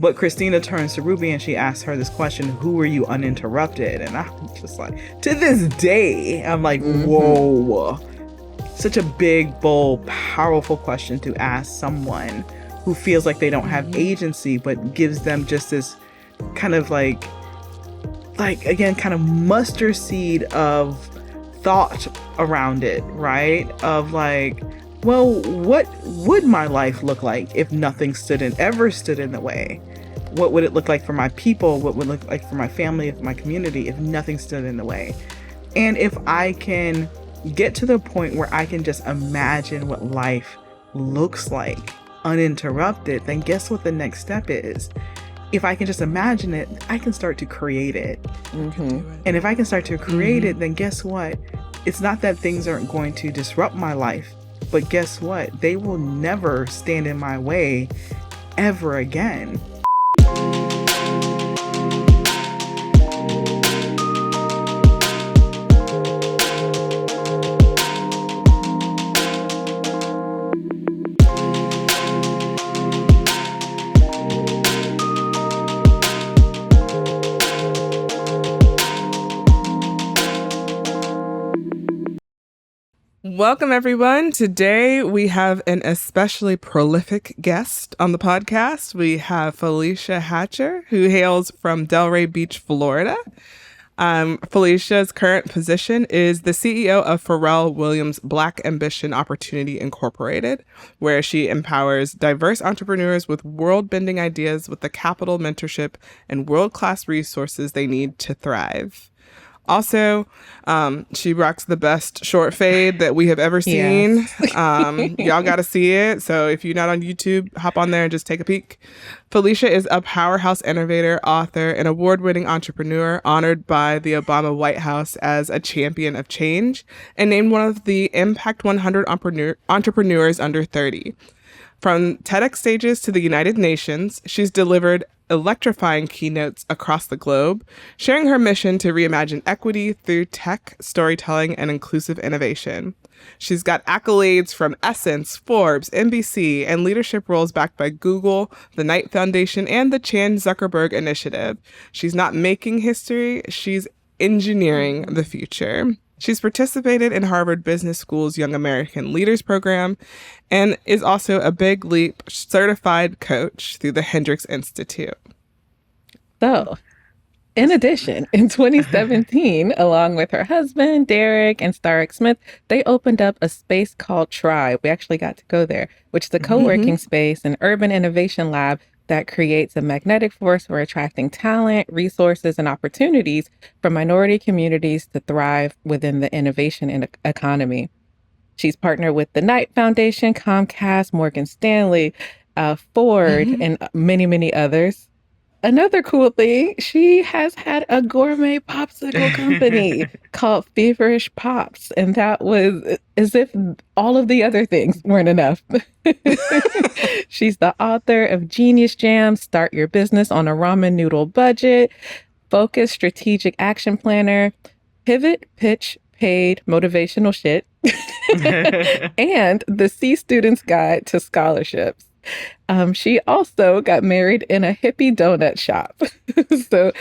But Christina turns to Ruby and she asks her this question, who were you uninterrupted? And I'm just like, to this day, I'm like, whoa. Such a big, bold, powerful question to ask someone who feels like they don't have agency, but gives them just this kind of like again, kind of mustard seed of thought around it, right? Of like, well, what would my life look like if nothing ever stood in the way? What would it look like for my people? What would it look like for my family, for my community, if nothing stood in the way? And if I can get to the point where I can just imagine what life looks like uninterrupted, then guess what the next step is? If I can just imagine it, I can start to create it. And if I can start to create it, then guess what? It's not that things aren't going to disrupt my life, but guess what? They will never stand in my way ever again. Welcome, everyone. Today, we have an especially prolific guest on the podcast. We have Felecia Hatcher, who hails from Delray Beach, Florida. Felicia's current position is the CEO of Pharrell Williams Black Ambition Opportunity Incorporated, where she empowers diverse entrepreneurs with world-bending ideas with the capital, mentorship, and world-class resources they need to thrive. Also, she rocks the best short fade that we have ever seen. Yes. Y'all got to see it. So if you're not on YouTube, hop on there and just take a peek. Felecia is a powerhouse innovator, author, and award-winning entrepreneur, honored by the Obama White House as a champion of change, and named one of the Impact 100 entrepreneurs under 30. From TEDx stages to the United Nations, she's delivered electrifying keynotes across the globe, sharing her mission to reimagine equity through tech, storytelling, and inclusive innovation. She's got accolades from Essence, Forbes, NBC, and leadership roles backed by Google, the Knight Foundation, and the Chan Zuckerberg Initiative. She's not making history, she's engineering the future. She's participated in Harvard Business School's Young American Leaders Program and is also a Big Leap certified coach through the Hendricks Institute. So, in addition, in 2017, along with her husband, Derek, and Starrick Smith, they opened up a space called Tribe. We actually got to go there, which is a co-working space and urban innovation lab that creates a magnetic force for attracting talent, resources, and opportunities for minority communities to thrive within the innovation economy. She's partnered with the Knight Foundation, Comcast, Morgan Stanley, Ford, and many, many others. Another cool thing, she has had a gourmet popsicle company called Feverish Pops, and that was as if all of the other things weren't enough. She's the author of Genius Jam, Start Your Business on a Ramen Noodle Budget, Focus Strategic Action Planner, Pivot, Pitch, Paid, Motivational Shit, and the C Student's Guide to Scholarships. She also got married in a hippie donut shop.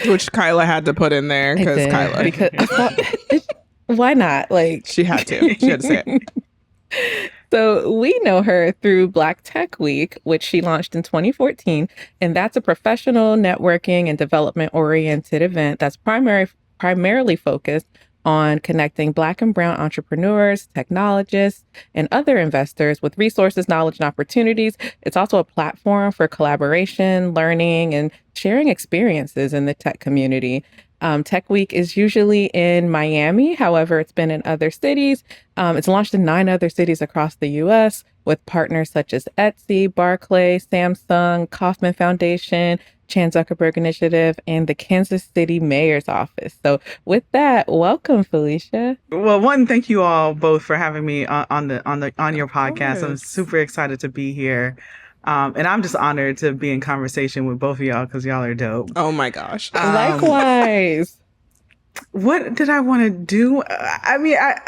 Which Kyla had to put in there because Kyla. Because I thought, why not? Like she had to say it. So we know her through Black Tech Week, which she launched in 2014. And that's a professional networking and development-oriented event that's primarily focused on connecting Black and Brown entrepreneurs, technologists, and other investors with resources, knowledge, and opportunities. It's also a platform for collaboration, learning, and sharing experiences in the tech community. Tech Week is usually in Miami. However, it's been in other cities. It's launched in 9 other cities across the U.S. with partners such as Etsy, Barclays, Samsung, Kauffman Foundation, Chan Zuckerberg Initiative, and the Kansas City Mayor's Office. So with that, welcome, Felecia. Well, one, thank you all both for having me on your podcast. I'm super excited to be here. And I'm just honored to be in conversation with both of y'all because y'all are dope. Oh my gosh. Likewise. What did I want to do? I mean, I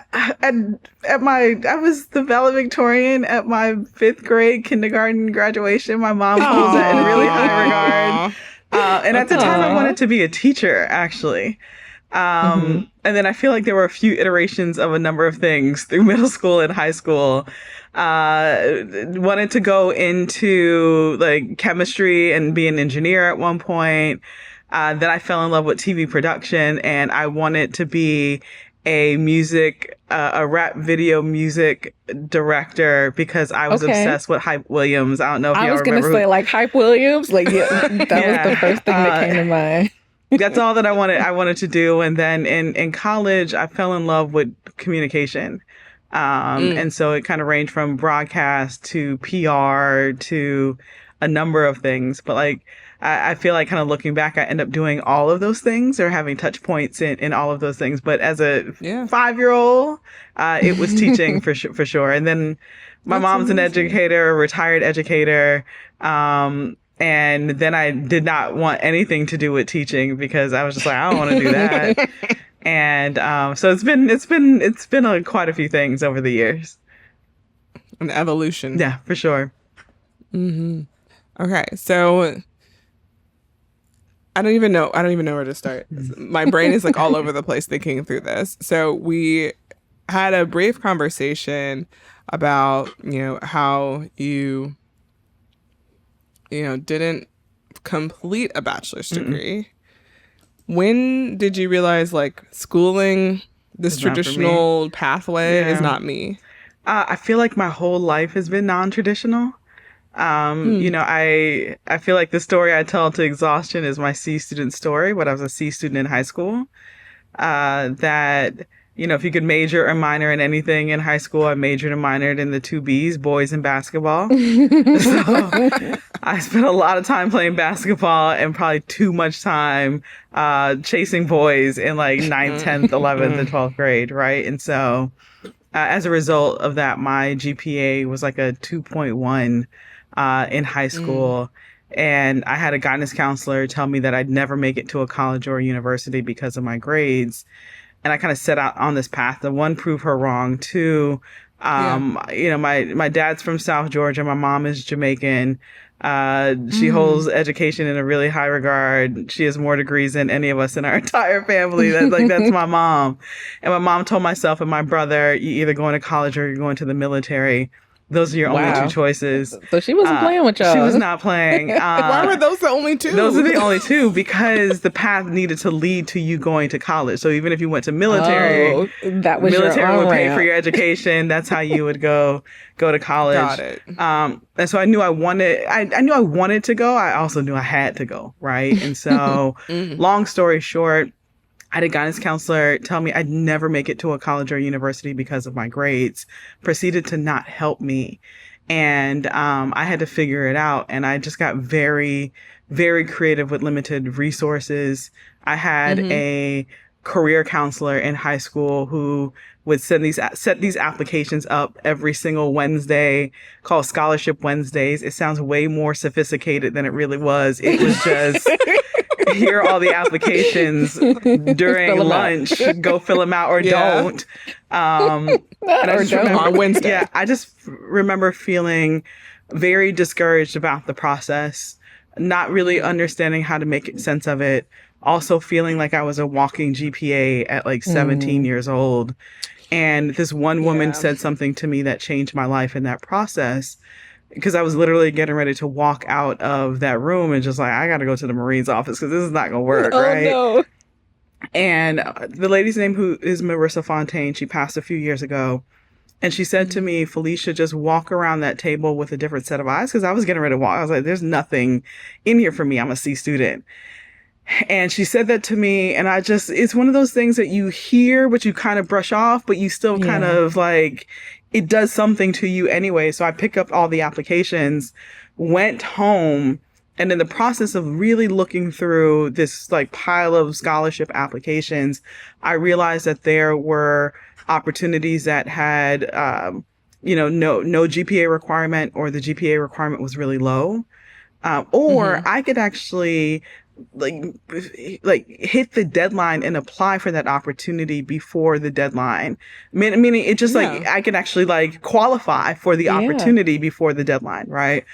was the valedictorian at my 5th grade kindergarten graduation. My mom holds that in really high regard. and at the time I wanted to be a teacher, actually. And then I feel like there were a few iterations of a number of things through middle school and high school. Wanted to go into like chemistry and be an engineer at one point. Then I fell in love with TV production, and I wanted to be a rap video music director because I was obsessed with Hype Williams. I don't know if y'all remember. I was going to say like Hype Williams. Like, yeah, that was the first thing that came to mind. That's all that I wanted to do. And then in college, I fell in love with communication. And so it kind of ranged from broadcast to PR to a number of things. But like, I feel like kind of looking back, I end up doing all of those things or having touch points in all of those things. But as a 5-year-old, it was teaching for sure. And then my mom's an educator, a retired educator. And then I did not want anything to do with teaching because I was just like, I don't want to do that. And so it's been quite a few things over the years. An evolution. Yeah, for sure. Okay, so I don't even know where to start. My brain is like all over the place thinking through this. So we had a brief conversation about, how you didn't complete a bachelor's degree. When did you realize like schooling, this traditional pathway is not me? I feel like my whole life has been non-traditional. I feel like the story I tell to exhaustion is my C student story. When I was a C student in high school, if you could major or minor in anything in high school, I majored and minored in the 2 Bs, boys and basketball. So I spent a lot of time playing basketball and probably too much time chasing boys in like 9th, 10th, 11th, and 12th grade, right? And so as a result of that, my GPA was like a 2.1 in high school. And I had a guidance counselor tell me that I'd never make it to a college or a university because of my grades. And I kind of set out on this path to, one, prove her wrong. 2, my dad's from South Georgia. My mom is Jamaican. She holds education in a really high regard. She has more degrees than any of us in our entire family. That's my mom. And my mom told myself and my brother, you either going to college or you're going to the military. Those are your only 2 choices. So she wasn't playing with y'all. She was not playing. Why were those the only 2? Those are the only 2 because the path needed to lead to you going to college. So even if you went to military, that was military would pay for your education. That's how you would go to college. Got it. And so I knew I wanted to go. I also knew I had to go, right? And so long story short, I had a guidance counselor tell me I'd never make it to a college or university because of my grades, proceeded to not help me. And I had to figure it out. And I just got very, very creative with limited resources. I had a career counselor in high school who would set these applications up every single Wednesday, called Scholarship Wednesdays. It sounds way more sophisticated than it really was. It was just... Here are all the applications during lunch. Go fill them out or don't. And I just remember, on Wednesday. Yeah, I just remember feeling very discouraged about the process, not really understanding how to make sense of it. Also feeling like I was a walking GPA at like 17 years old. And this one woman said something to me that changed my life in that process. Because I was literally getting ready to walk out of that room and just like, I got to go to the Marine's office because this is not going to work, right? No. And the lady's name, who is Marissa Fontaine, she passed a few years ago. And she said to me, Felecia, just walk around that table with a different set of eyes. Because I was getting ready to walk. I was like, there's nothing in here for me. I'm a C student. And she said that to me. And it's one of those things that you hear, but you kind of brush off, but you still kind of like... It does something to you anyway. So I picked up all the applications, went home, and in the process of really looking through this like pile of scholarship applications, I realized that there were opportunities that had, no GPA requirement, or the GPA requirement was really low. Or I could actually like hit the deadline and apply for that opportunity before the deadline. Meaning it just like I can actually like qualify for the opportunity before the deadline, right?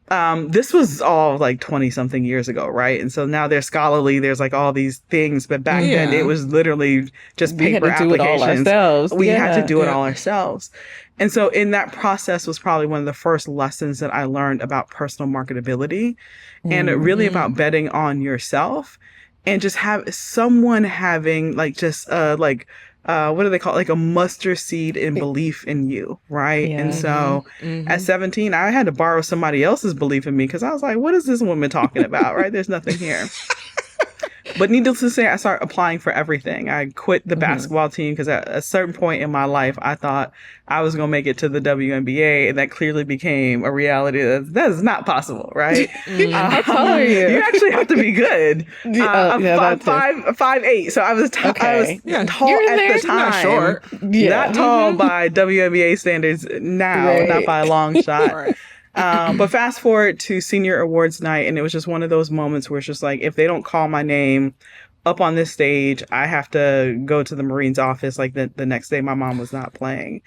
This was all like 20 something years ago, right? And so now they're scholarly, there's like all these things, but back then it was literally just We had paper to do it all applications. ourselves. We had to Yeah. do it all ourselves. And so in that process was probably one of the first lessons that I learned about personal marketability and really about betting on yourself and just have someone having like just what do they call it? Like a mustard seed in belief in you, right? Yeah. And so at 17, I had to borrow somebody else's belief in me because I was like, what is this woman talking about, right? There's nothing here. But needless to say, I started applying for everything. I quit the basketball team because at a certain point in my life, I thought I was going to make it to the WNBA, and that clearly became a reality that is not possible, right? How tall are you? You actually have to be good. that too. 5'8". So I was tall Okay. tall You're in at there. the time. Not short. Yeah. Not tall by WNBA standards now, Right. not by a long shot. Right. But fast forward to senior awards night, and it was just one of those moments where it's just like, if they don't call my name up on this stage, I have to go to the Marines office like the next day. My mom was not playing.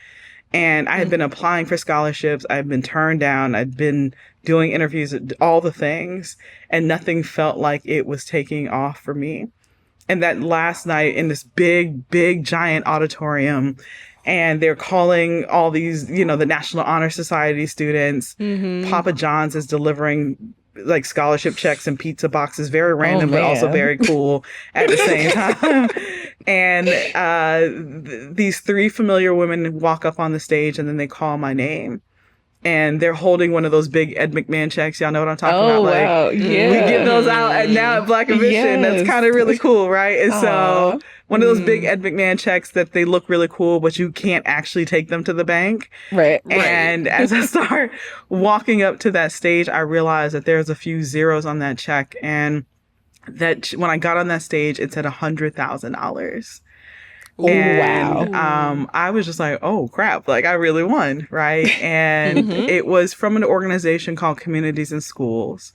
And I had been applying for scholarships. I'd been turned down. I'd been doing interviews, all the things, and nothing felt like it was taking off for me. And that last night in this big, giant auditorium, and they're calling all these, the National Honor Society students. Papa John's is delivering like scholarship checks and pizza boxes, very random, but also man. very cool at the same time. And these three familiar women walk up on the stage, and then they call my name. And they're holding one of those big Ed McMahon checks. Y'all know what I'm talking about? Like, Wow. Yeah. we give those out now at Black and Vision. That's Yes. kind of really cool, right? And Aw. so one of those big Ed McMahon checks that they look really cool, but you can't actually take them to the bank. Right. And as I start walking up to that stage, I realized that there's a few zeros on that check. And that when I got on that stage, it said $100,000. And I was just like, oh crap, like I really won, right? And it was from an organization called Communities in Schools.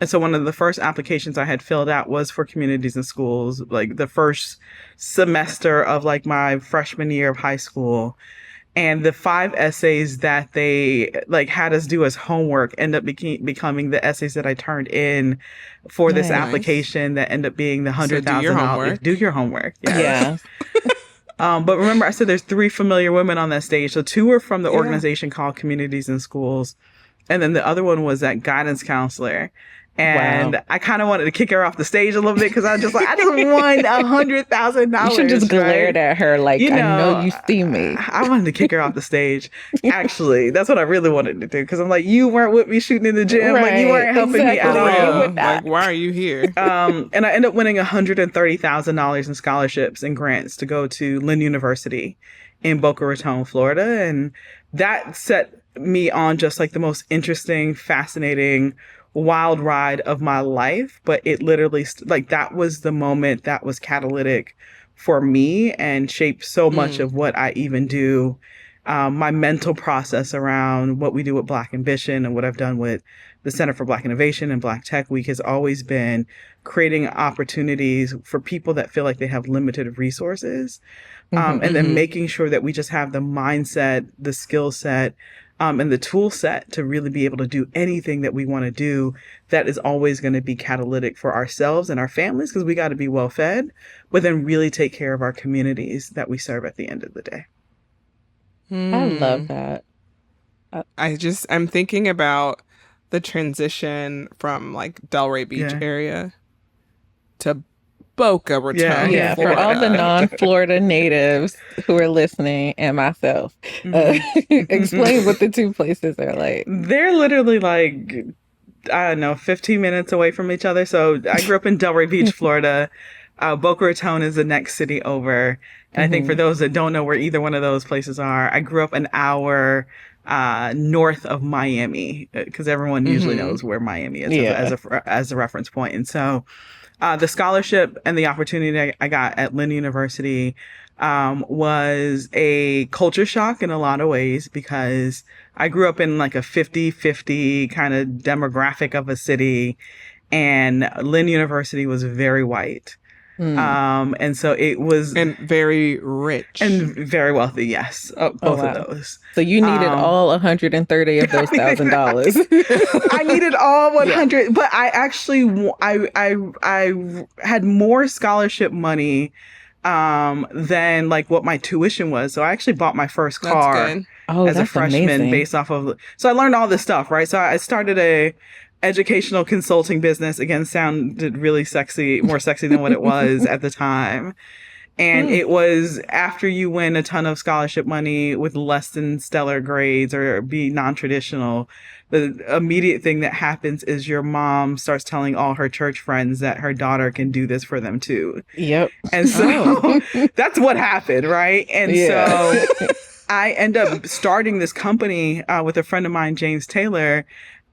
And so one of the first applications I had filled out was for Communities in Schools, like the first semester of like my freshman year of high school. And the 5 essays that they like had us do as homework end up becoming the essays that I turned in for this Nice. application that end up being the $100,000. homework. Do your homework. Yes. Yeah. But remember, I said there's 3 familiar women on that stage. So 2 were from the organization called Communities in Schools. And then the other one was that guidance counselor. And Wow. I kind of wanted to kick her off the stage a little bit because I just won $100,000. You should just glared at her like, You I know, know you see me. I wanted to kick her off the stage. Actually, that's what I really wanted to do because I'm like, you weren't with me shooting in the gym. Like, you weren't helping me at exactly. all. would not. Like, why are you here? And I ended up winning $130,000 in scholarships and grants to go to Lynn University in Boca Raton, Florida. And that set me on just like the most interesting, fascinating, wild ride of my life. But it literally, like, that was the moment that was catalytic for me and shaped so much of what I even do. My mental process around what we do with Black Ambition and what I've done with the Center for Black Innovation and Black Tech Week has always been creating opportunities for people that feel like they have limited resources. And then making sure that we just have the mindset, the skill set, and the tool set to really be able to do anything that we want to do that is always going to be catalytic for ourselves and our families because we got to be well fed, but then really take care of our communities that we serve at the end of the day. I love that. I'm thinking about the transition from like Delray Beach area to Boca Raton. Yeah, for Florida. all the non-Florida natives who are listening and myself, explain what the two places are like. They're literally like, I don't know, 15 minutes away from each other. So I grew up in Delray Beach, Florida. Boca Raton is the next city over. And I think for those that don't know where either one of those places are, I grew up an hour north of Miami because everyone usually knows where Miami is as a reference point. And so the scholarship and the opportunity I got at Lynn University was a culture shock in a lot of ways because I grew up in like a 50-50 kind of demographic of a city, and Lynn University was very white. And so it was, and very rich and very wealthy. Yes, both of those. So you needed all 130 of those $1,000. I needed all 100, but I actually I had more scholarship money than like what my tuition was. So I actually bought my first car as a freshman based off of. So I learned all this stuff, right? So I started a educational consulting business. Again, sounded really sexy, more sexy than what it was at the time. And it was after you win a ton of scholarship money with less than stellar grades or be non-traditional, the immediate thing that happens is your mom starts telling all her church friends that her daughter can do this for them too. Yep. And so that's what happened, right? And so I end up starting this company with a friend of mine, James Taylor,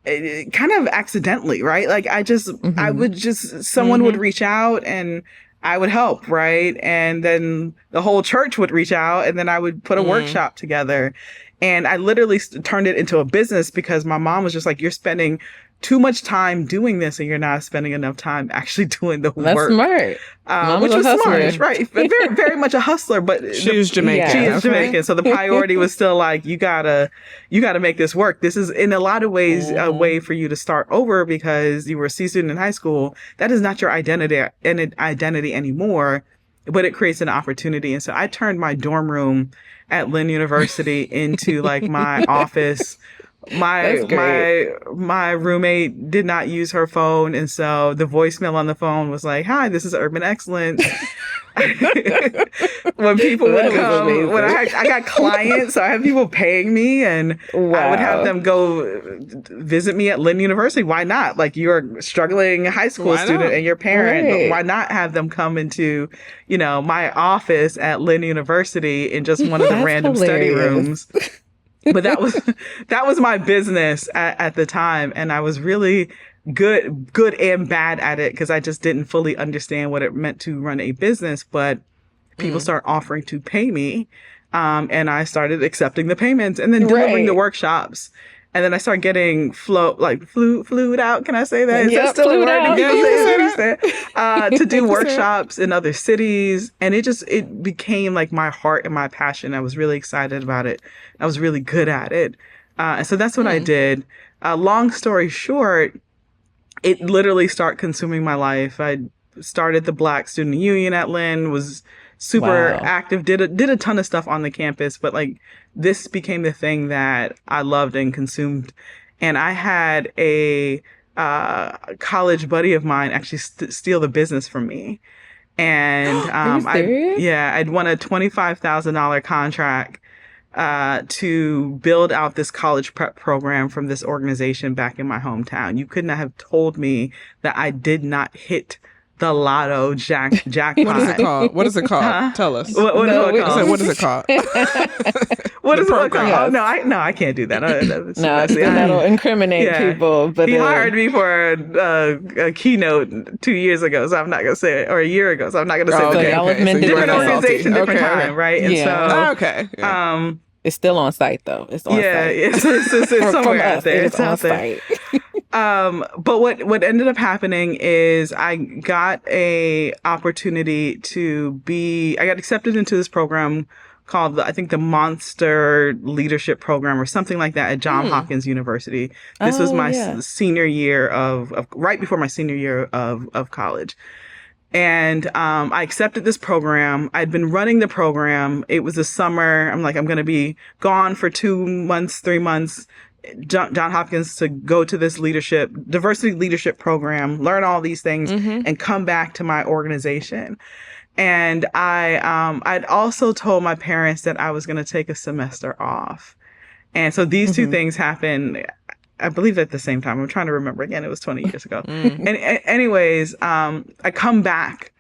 kind of accidentally, right? Like I would just, someone would reach out and I would help, right? And then the whole church would reach out and then I would put a workshop together. And I literally turned it into a business because my mom was just like, you're spending too much time doing this and you're not spending enough time actually doing the work. That's smart. Which was smart, right? Very, very much a hustler, but she was Jamaican. She is Jamaican. So the priority was still like, you gotta make this work. This is in a lot of ways a way for you to start over because you were a C student in high school. That is not your identity anymore, but it creates an opportunity. And so I turned my dorm room at Lynn University into like my office. My roommate did not use her phone, and so the voicemail on the phone was like, "Hi, this is Urban Excellence." When people would come, when I got clients, so I had people paying me, and I would have them go visit me at Lynn University. Why not? Like, you're a struggling high school student and your parent. Right. Why not have them come into, my office at Lynn University in just one of the random study rooms? But that was my business at the time. And I was really good and bad at it because I just didn't fully understand what it meant to run a business. But people started offering to pay me. And I started accepting the payments and then delivering the workshops. And then I started getting flued out. Can I say that? Is that still a word? To do workshops in other cities. And it became like my heart and my passion. I was really excited about it. I was really good at it. And so that's what I did. Long story short, it literally started consuming my life. I started the Black Student Union at Lynn, was super active, did a ton of stuff on the campus, but like this became the thing that I loved and consumed. And I had a college buddy of mine actually steal the business from me. And I'd won a $25,000 contract to build out this college prep program from this organization back in my hometown. You could not have told me that I did not hit the lotto jackpot. What is it called? What is it called? Huh? Tell us. What is it called? What is it called? Oh, no, I can't do that. That'll incriminate people. But he hired me for a keynote 2 years ago, so I'm not gonna say it, or a year ago, so I'm not gonna say the name. Different organization, different time, right? And it's still on site though. It's on site. It's somewhere out there. It's out there. But what ended up happening is I got a opportunity I got accepted into this program called the Monster Leadership Program or something like that at Johns Hopkins University. This was my senior year right before my senior year of college. And I accepted this program. I'd been running the program. It was the summer. I'm like, I'm going to be gone for 2 months, 3 months. John Hopkins to go to this diversity leadership program, learn all these things, and come back to my organization. And I'd also told my parents that I was going to take a semester off. And so these two things happened, I believe, at the same time. I'm trying to remember again. It was 20 years ago. And anyways, I come back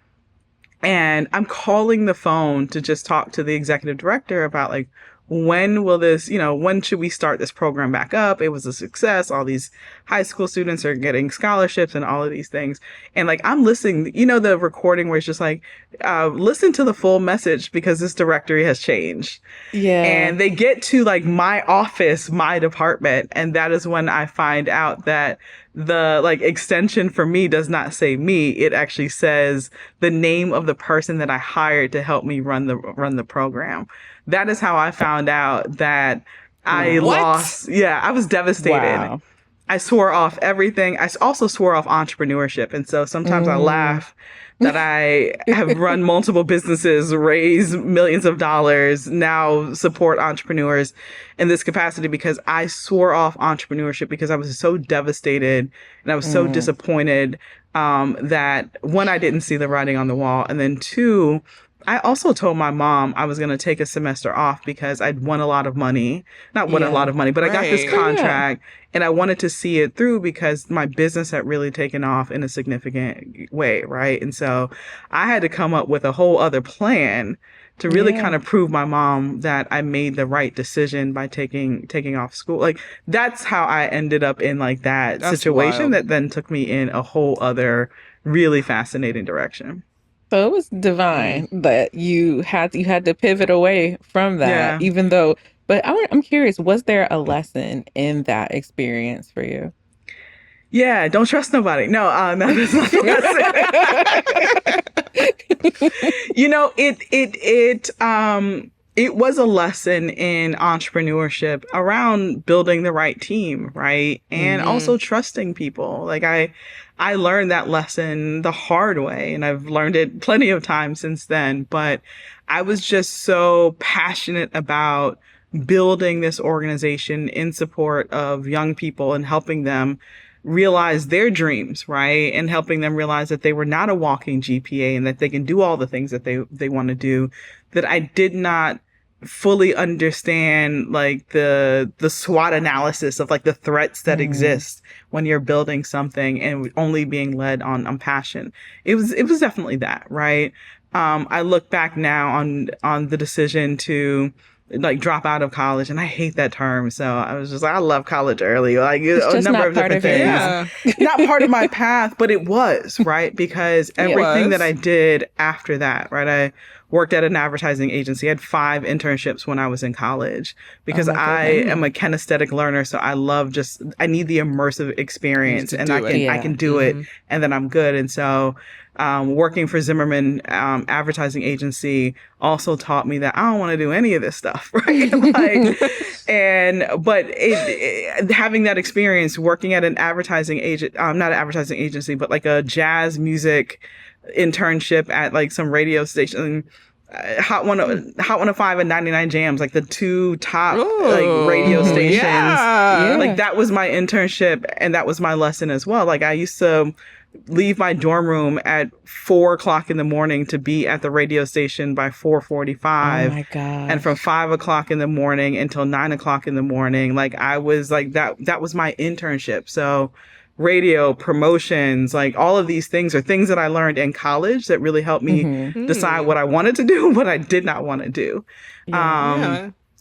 and I'm calling the phone to just talk to the executive director about like, when will this, when should we start this program back up? It was a success. All these high school students are getting scholarships and all of these things. And like, I'm listening, the recording where it's just like, listen to the full message because this directory has changed. Yeah. And they get to like my office, my department. And that is when I find out that the like extension for me does not say me. It actually says the name of the person that I hired to help me run the program. That is how I found out that I lost. Yeah, I was devastated. Wow. I swore off everything. I also swore off entrepreneurship. And so sometimes I laugh that I have run multiple businesses, raised millions of dollars, now support entrepreneurs in this capacity because I swore off entrepreneurship because I was so devastated and I was so disappointed that one, I didn't see the writing on the wall. And then two, I also told my mom I was going to take a semester off because I'd won a lot of money. Not won a lot of money, but I got this contract and I wanted to see it through because my business had really taken off in a significant way, right? And so I had to come up with a whole other plan to really kind of prove my mom that I made the right decision by taking off school. Like, that's how I ended up in like that situation that then took me in a whole other really fascinating direction. So it was divine that you had to pivot away from that, even though. But I'm curious, was there a lesson in that experience for you? Yeah, don't trust nobody. No, that's not the lesson. You know, it was a lesson in entrepreneurship around building the right team, right? And also trusting people. Like I learned that lesson the hard way, and I've learned it plenty of times since then. But I was just so passionate about building this organization in support of young people and helping them realize their dreams, right? And helping them realize that they were not a walking GPA and that they can do all the things that they want to do, that I did not fully understand like the SWOT analysis of like the threats that exist when you're building something and only being led on passion. It was definitely that, right? I look back now on the decision to like drop out of college, and I hate that term. So I was just like, I love college early, like a number of different things. Not part of my path, but it was, right? Because everything that I did after that, right? I worked at an advertising agency. I had 5 internships when I was in college because I am a kinesthetic learner. So I love I need the immersive experience, and I can do it, and then I'm good. And so working for Zimmerman advertising agency also taught me that I don't want to do any of this stuff, right? But having that experience working at an advertising agent, not an advertising agency, but like a jazz music internship at like some radio station, Hot 105 and 99 Jams, like the 2 top like radio stations. Like that was my internship, and that was my lesson as well. Like I used to leave my dorm room at 4:00 in the morning to be at the radio station by 4:45. Oh my God. And from 5:00 in the morning until 9:00 in the morning, like I was like that was my internship. So radio, promotions, like all of these things are things that I learned in college that really helped me decide what I wanted to do, what I did not want to do.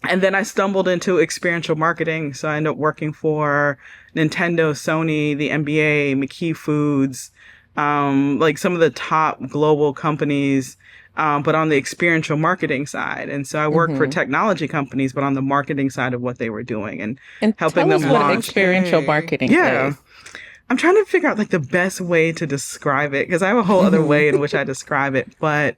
And then I stumbled into experiential marketing. So I ended up working for Nintendo, Sony, the NBA, McKee Foods, like some of the top global companies, but on the experiential marketing side. And so I worked for technology companies, but on the marketing side of what they were doing and helping them launch. What experiential marketing is. I'm trying to figure out like the best way to describe it, because I have a whole other way in which I describe it. But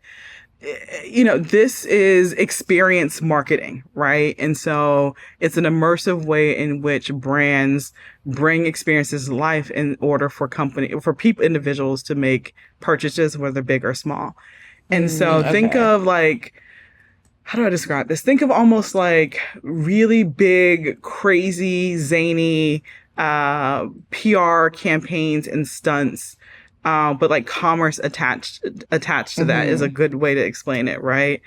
you know, this is experience marketing, right? And so it's an immersive way in which brands bring experiences to life in order for individuals to make purchases, whether big or small. And so think of like, how do I describe this? Think of almost like really big, crazy, zany PR campaigns and stunts. But like commerce attached to that is a good way to explain it, right?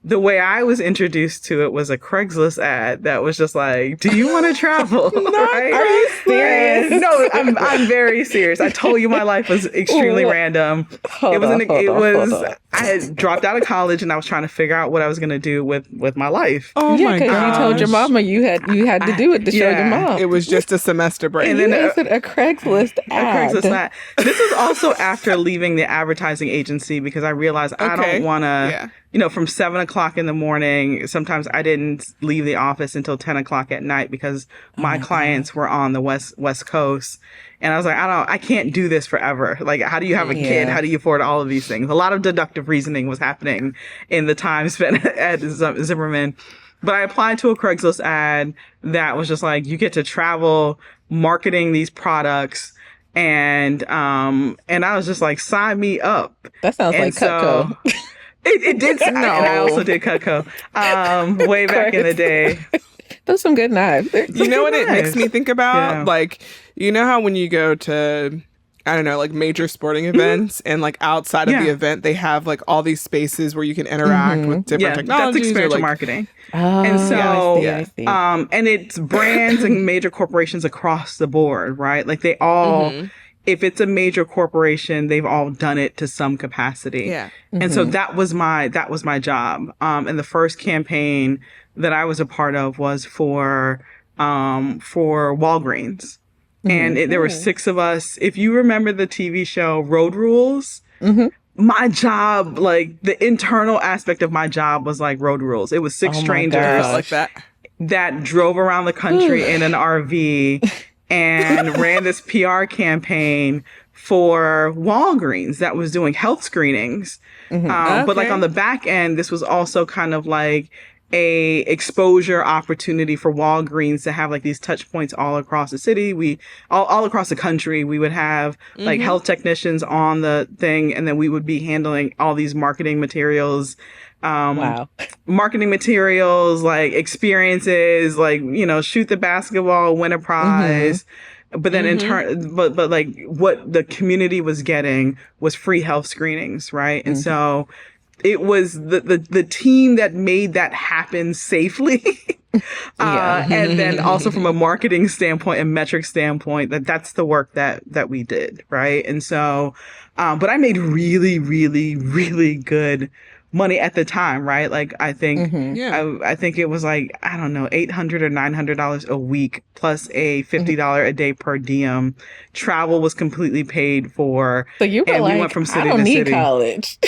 The way I was introduced to it was a Craigslist ad that was just like, "Do you want to travel?" Right? Are you serious? No, I'm very serious. I told you my life was extremely random. I had dropped out of college and I was trying to figure out what I was going to do with my life. Oh my God! You told your mama you had to do it to show your mom. It was just a semester break. And then a Craigslist ad. This was also after leaving the advertising agency because I realized I don't want to from 7 o'clock in the morning. Sometimes I didn't leave the office until 10 o'clock at night because my clients were on the West Coast. And I was like, I can't do this forever. Like, how do you have a kid? How do you afford all of these things? A lot of deductive reasoning was happening in the time spent at Zimmerman. But I applied to a Craigslist ad that was just like, you get to travel marketing these products. And I was just like, sign me up. That sounds like Cutco. It did. And I also did Cutco way back in the day. Those some good knives. You know what it makes me think about? Yeah. Like, you know how when you go to, I don't know, like major sporting events and like outside of the event, they have like all these spaces where you can interact with different technologies. That's experiential marketing. And so, I see. And it's brands and major corporations across the board, right? Like they all, if it's a major corporation, they've all done it to some capacity. Yeah. And so that was my job. And the first campaign that I was a part of was for Walgreens. And there were 6 of us. If you remember the TV show Road Rules, my job, like the internal aspect of my job was like Road Rules. It was 6 strangers like that drove around the country in an RV and ran this PR campaign for Walgreens that was doing health screenings. But like on the back end, this was also kind of like a exposure opportunity for Walgreens to have like these touch points all across the city. All across the country, we would have like health technicians on the thing, and then we would be handling all these marketing materials. Marketing materials, like experiences, like, shoot the basketball, win a prize. But then in turn, but like what the community was getting was free health screenings, right? And so it was the team that made that happen safely. And then also from a marketing standpoint and metric standpoint, that's the work that we did. Right. And so, but I made really, really, really good money at the time, right? Like I think, I think it was like, I don't know, $800 or $900 a week plus a $50 a day per diem. Travel was completely paid for. So you were like, we went from city I don't to need city. College.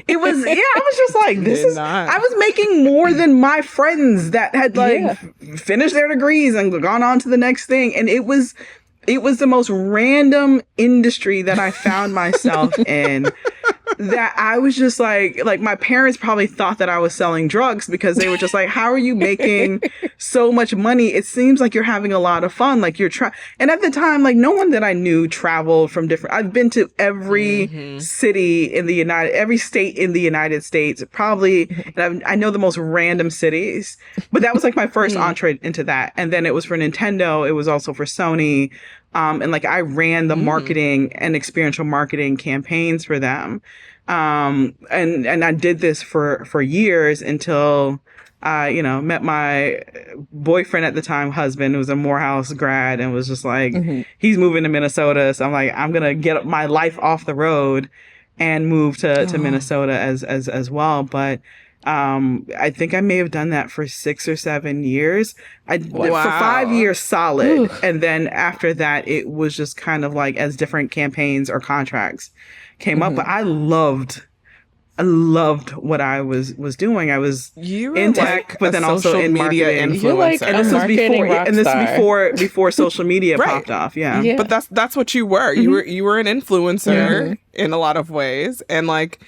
It was, I was just like, I was making more than my friends that had like finished their degrees and gone on to the next thing. And it was the most random industry that I found myself in. That I was just like my parents probably thought that I was selling drugs because they were just like, how are you making so much money? It seems like you're having a lot of fun. Like and at the time, like no one that I knew traveled from I've been to every city in every state in the United States, probably. And I know the most random cities, but that was like my first entree into that. And then it was for Nintendo. It was also for Sony. And like I ran the marketing and experiential marketing campaigns for them. And I did this for years until I, met my boyfriend at the time, husband, who was a Morehouse grad, and was just like, he's moving to Minnesota. So I'm like, I'm going to get my life off the road and move to Minnesota as well. But I think I may have done that for 6 or 7 years. For 5 years solid. And then after that, it was just kind of like as different campaigns or contracts came up. But I loved what I was doing. I was in tech, but then also in media marketing. Influencer. Like and this is before social media popped off. Yeah. But that's what you were. You were an influencer in a lot of ways. And like,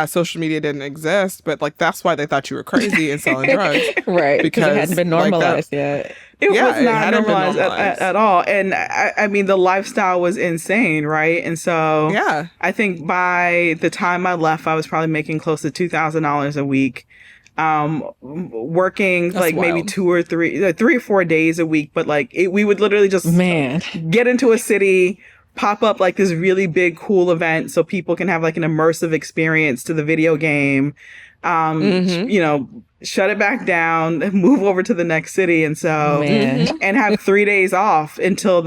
social media didn't exist, but like that's why they thought you were crazy and selling drugs. Right. Because it hadn't been normalized yet. It was not normalized at all. And I mean, the lifestyle was insane, right? And so I think by the time I left, I was probably making close to $2,000 a week. Working that's like wild. Maybe 2 or 3 or 4 days a week. But like we would literally just get into a city, pop up like this really big, cool event so people can have like an immersive experience to the video game. Shut it back down, move over to the next city. And so, and have 3 days off until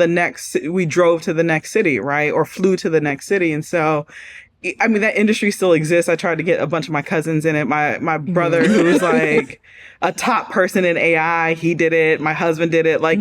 we drove to the next city, right? Or flew to the next city. And so, I mean, that industry still exists. I tried to get a bunch of my cousins in it. My brother, who's like a top person in AI, he did it. My husband did it. Like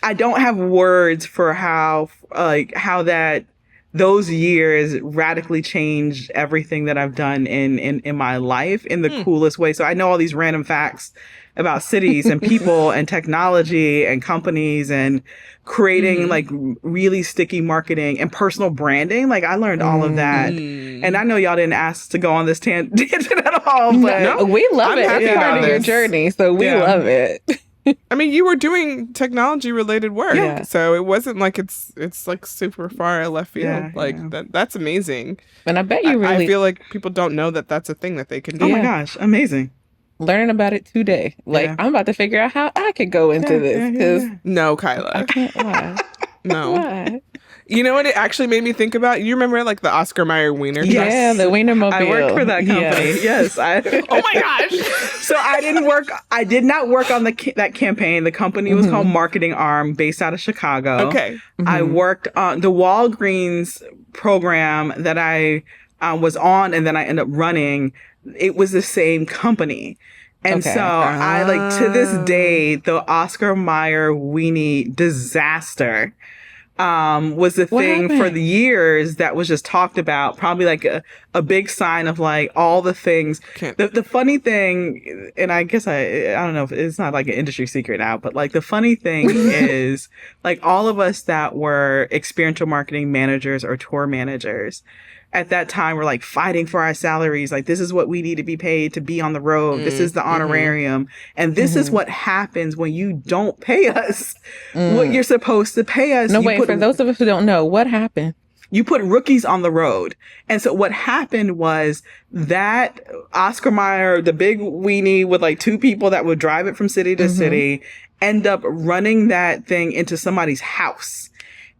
I don't have words for how that those years radically changed everything that I've done in my life in the coolest way. So I know all these random facts about cities and people and technology and companies and creating like really sticky marketing and personal branding. Like I learned all of that. And I know y'all didn't ask to go on this tangent at all, but No, we love it. It's part of your journey, so we love it. I mean, you were doing technology related work, so it wasn't like it's like super far left field. That's amazing. And I bet you really, I feel like people don't know that that's a thing that they can do. Oh my gosh, amazing. Learning about it today. Like I'm about to figure out how I could go into this because no, Kyla, I can't lie. No. Why? You know what it actually made me think about? You remember like the Oscar Mayer Wiener? Yeah, the Wienermobile. I worked for that company. Yes. Oh my gosh. So I did not work on that campaign. The company was called Marketing Arm, based out of Chicago. Okay. I worked on the Walgreens program that I was on, and then I ended up running. It was the same company. And so I like to this day, the Oscar Mayer weenie disaster was the thing for the years that was just talked about, probably like a big sign of like all the things. The funny thing, and I guess I don't know if it's not like an industry secret now, but like the funny thing is like all of us that were experiential marketing managers or tour managers at that time were like fighting for our salaries. Like, this is what we need to be paid to be on the road. This is the honorarium. And this is what happens when you don't pay us what you're supposed to pay us. No, wait, for those of us who don't know, what happened? You put rookies on the road. And so what happened was that Oscar Mayer, the big weenie with like two people that would drive it from city to city, end up running that thing into somebody's house.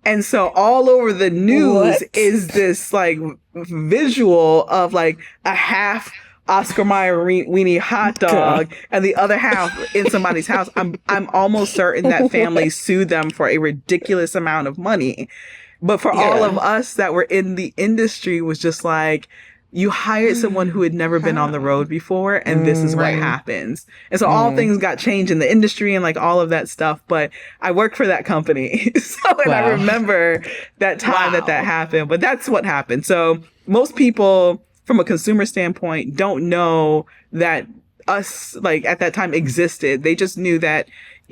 And so all over the news is this like visual of like a half Oscar Mayer weenie hot dog and the other half in somebody's house. I'm almost certain that family sued them for a ridiculous amount of money. But for all of us that were in the industry, was just like, you hired someone who had never been on the road before, and this is what happens. And so all things got changed in the industry and like all of that stuff. But I worked for that company. And I remember that time that happened. But that's what happened. So most people from a consumer standpoint don't know that us like at that time existed. They just knew that,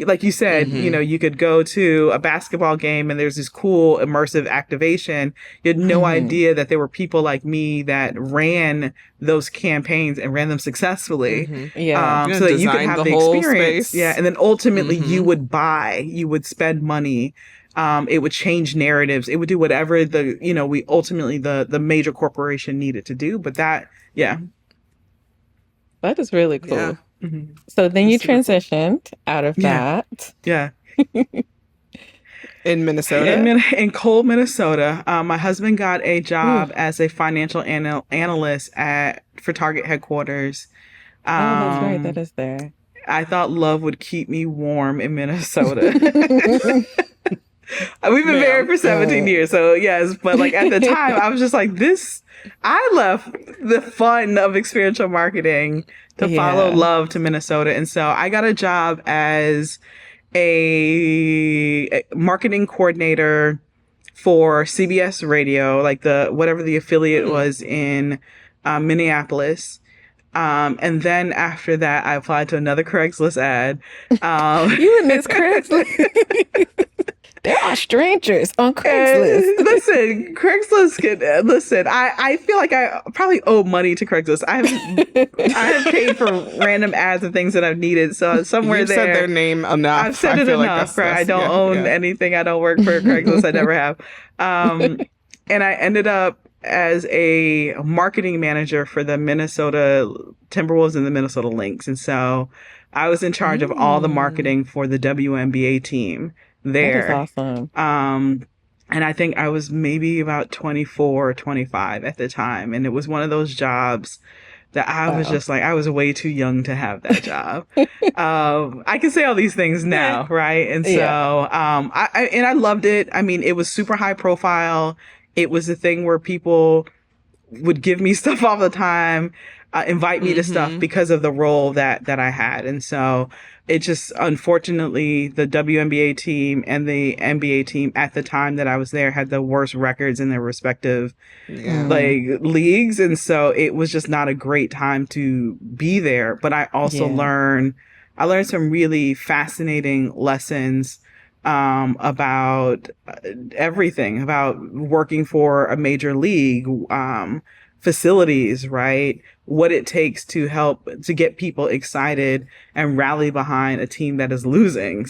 like you said, you know, you could go to a basketball game and there's this cool immersive activation. You had no idea that there were people like me that ran those campaigns and ran them successfully. So that you could have the experience. Space. And then ultimately you would spend money. It would change narratives. It would do whatever the major corporation needed to do. But that is really cool. Yeah. So then you transitioned out of that. Yeah. In Minnesota? In Cole, Minnesota. My husband got a job as a financial analyst for Target headquarters. That's right. That is there. I thought love would keep me warm in Minnesota. We've been married for 17 years, so yes. But like at the time, I was just like, I left the fun of experiential marketing to follow love to Minnesota. And so I got a job as a marketing coordinator for CBS Radio, like whatever the affiliate was in Minneapolis. And then after that, I applied to another Craigslist ad. You and this Craigslist. There are strangers on Craigslist. Listen, Craigslist I feel like I probably owe money to Craigslist. I have paid for random ads and things that I've needed. So somewhere You've there. said their name enough. I've said it enough, right? I don't own anything. I don't work for Craigslist. I never have. And I ended up as a marketing manager for the Minnesota Timberwolves and the Minnesota Lynx. And so I was in charge of all the marketing for the WNBA team there. That is awesome. And I think I was maybe about 24 or 25 at the time. And it was one of those jobs that I was just like, I was way too young to have that job. I can say all these things now, right? And so I loved it. I mean, it was super high profile. It was a thing where people would give me stuff all the time, invite me to stuff because of the role that I had. And so it just, unfortunately, the WNBA team and the NBA team at the time that I was there had the worst records in their respective like leagues. And so it was just not a great time to be there. But I also learned some really fascinating lessons about everything, about working for a major league, facilities, right? What it takes to help to get people excited and rally behind a team that is losing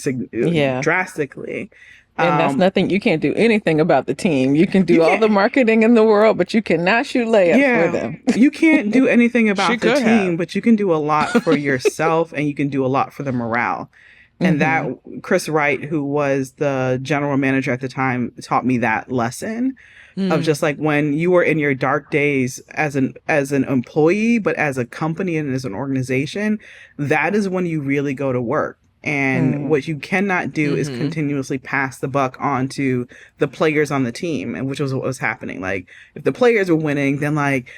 drastically. And that's nothing. You can't do anything about the team. You can do all the marketing in the world, but you cannot shoot layups for them. You can't do anything about the team, but you can do a lot for yourself, and you can do a lot for the morale. And that Chris Wright, who was the general manager at the time, taught me that lesson of just like when you were in your dark days as an employee, but as a company and as an organization, that is when you really go to work. And what you cannot do is continuously pass the buck on to the players on the team, and which was what was happening. Like if the players were winning, then like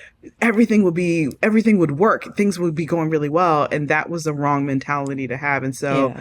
everything would work. Things would be going really well. And that was the wrong mentality to have. And so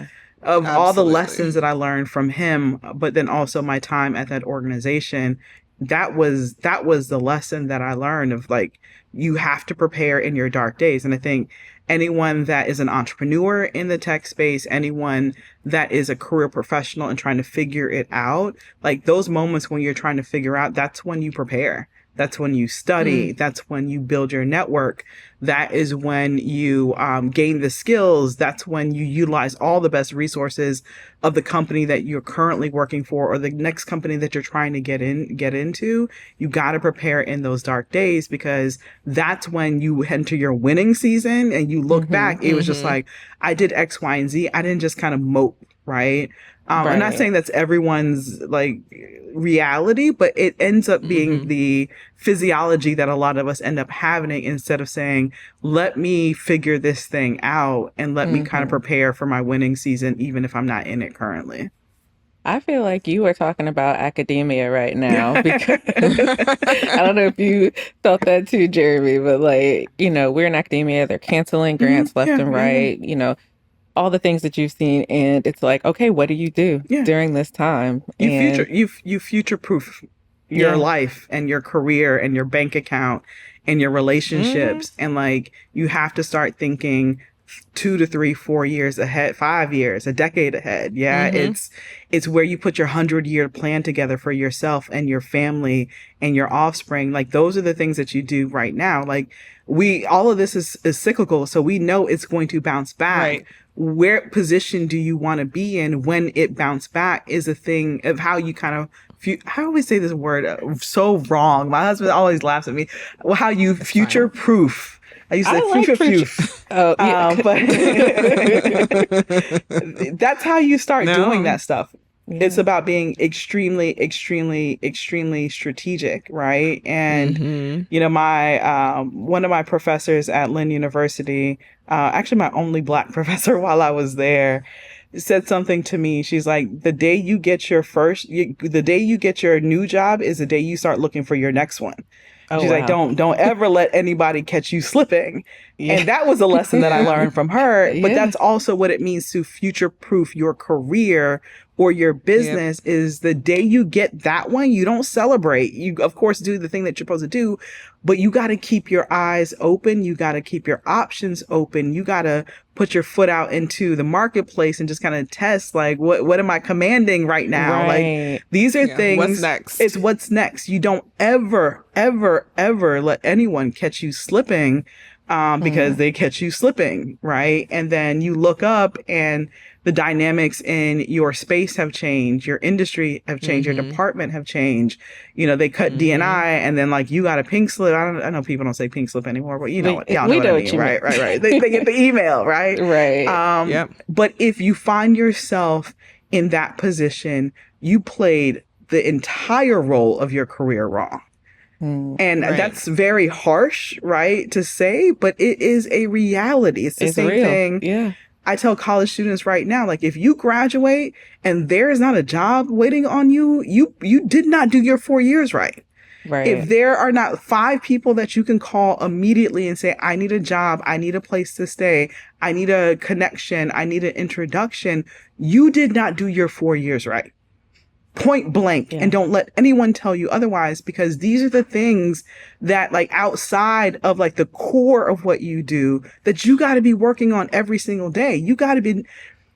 of all the lessons that I learned from him, but then also my time at that organization, that was the lesson that I learned of like, you have to prepare in your dark days. And I think anyone that is an entrepreneur in the tech space, anyone that is a career professional and trying to figure it out, like those moments when you're trying to figure out, that's when you prepare. That's when you study. That's when you build your network. That is when you gain the skills. That's when you utilize all the best resources of the company that you're currently working for or the next company that you're trying to get into. You got to prepare in those dark days, because that's when you enter your winning season and you look back. It was just like, I did X, Y, and Z. I didn't just kind of mope, right? I'm not saying that's everyone's like reality, but it ends up being the physiology that a lot of us end up having, instead of saying, let me figure this thing out and let me kind of prepare for my winning season, even if I'm not in it currently. I feel like you are talking about academia right now, because I don't know if you felt that too, Jeremy, but like, you know, we're in academia, they're canceling grants left and right, you know, all the things that you've seen, and it's like, okay, what do you do during this time? You future-proof your life and your career and your bank account and your relationships. And like, you have to start thinking 2 to 3, 4 years ahead, 5 years, a decade ahead. It's where you put your 100-year plan together for yourself and your family and your offspring. Like, those are the things that you do right now. Like, all of this is cyclical, so we know it's going to bounce back. Right. Where position do you want to be in when it bounced back is a thing of how you kind of, I always say this word so wrong. My husband always laughs at me. Well, how you future proof. I used to say future proof. But that's how you start doing that stuff. Yeah. It's about being extremely, extremely, extremely strategic, right? And, you know, my one of my professors at Lynn University, actually my only Black professor while I was there, said something to me. She's like, the day you get your new job is the day you start looking for your next one. She's like, don't ever let anybody catch you slipping. And that was a lesson that I learned from her. But that's also what it means to future-proof your career or your business. Is the day you get that one, you don't celebrate. You, of course, do the thing that you're supposed to do, but you got to keep your eyes open. You got to keep your options open. You got to put your foot out into the marketplace and just kind of test, like, what am I commanding right now? Right. Like, these are things. What's next? It's what's next. You don't ever, ever, ever let anyone catch you slipping, because they catch you slipping, right? And then you look up and the dynamics in your space have changed, your industry have changed, your department have changed. You know, they cut D&I, and then like, you got a pink slip. I know people don't say pink slip anymore, but you know what? Y'all know what I mean, right? They get the email, right? Right. But if you find yourself in that position, you played the entire role of your career wrong. And that's very harsh, right, to say, but it is a reality. It's the same thing. Yeah. I tell college students right now, like, if you graduate and there is not a job waiting on you, you did not do your 4 years right. Right. If there are not 5 people that you can call immediately and say, I need a job, I need a place to stay, I need a connection, I need an introduction, you did not do your 4 years right. Point blank. Yeah. And don't let anyone tell you otherwise, because these are the things that, like, outside of like the core of what you do, that you got to be working on every single day. You got to be.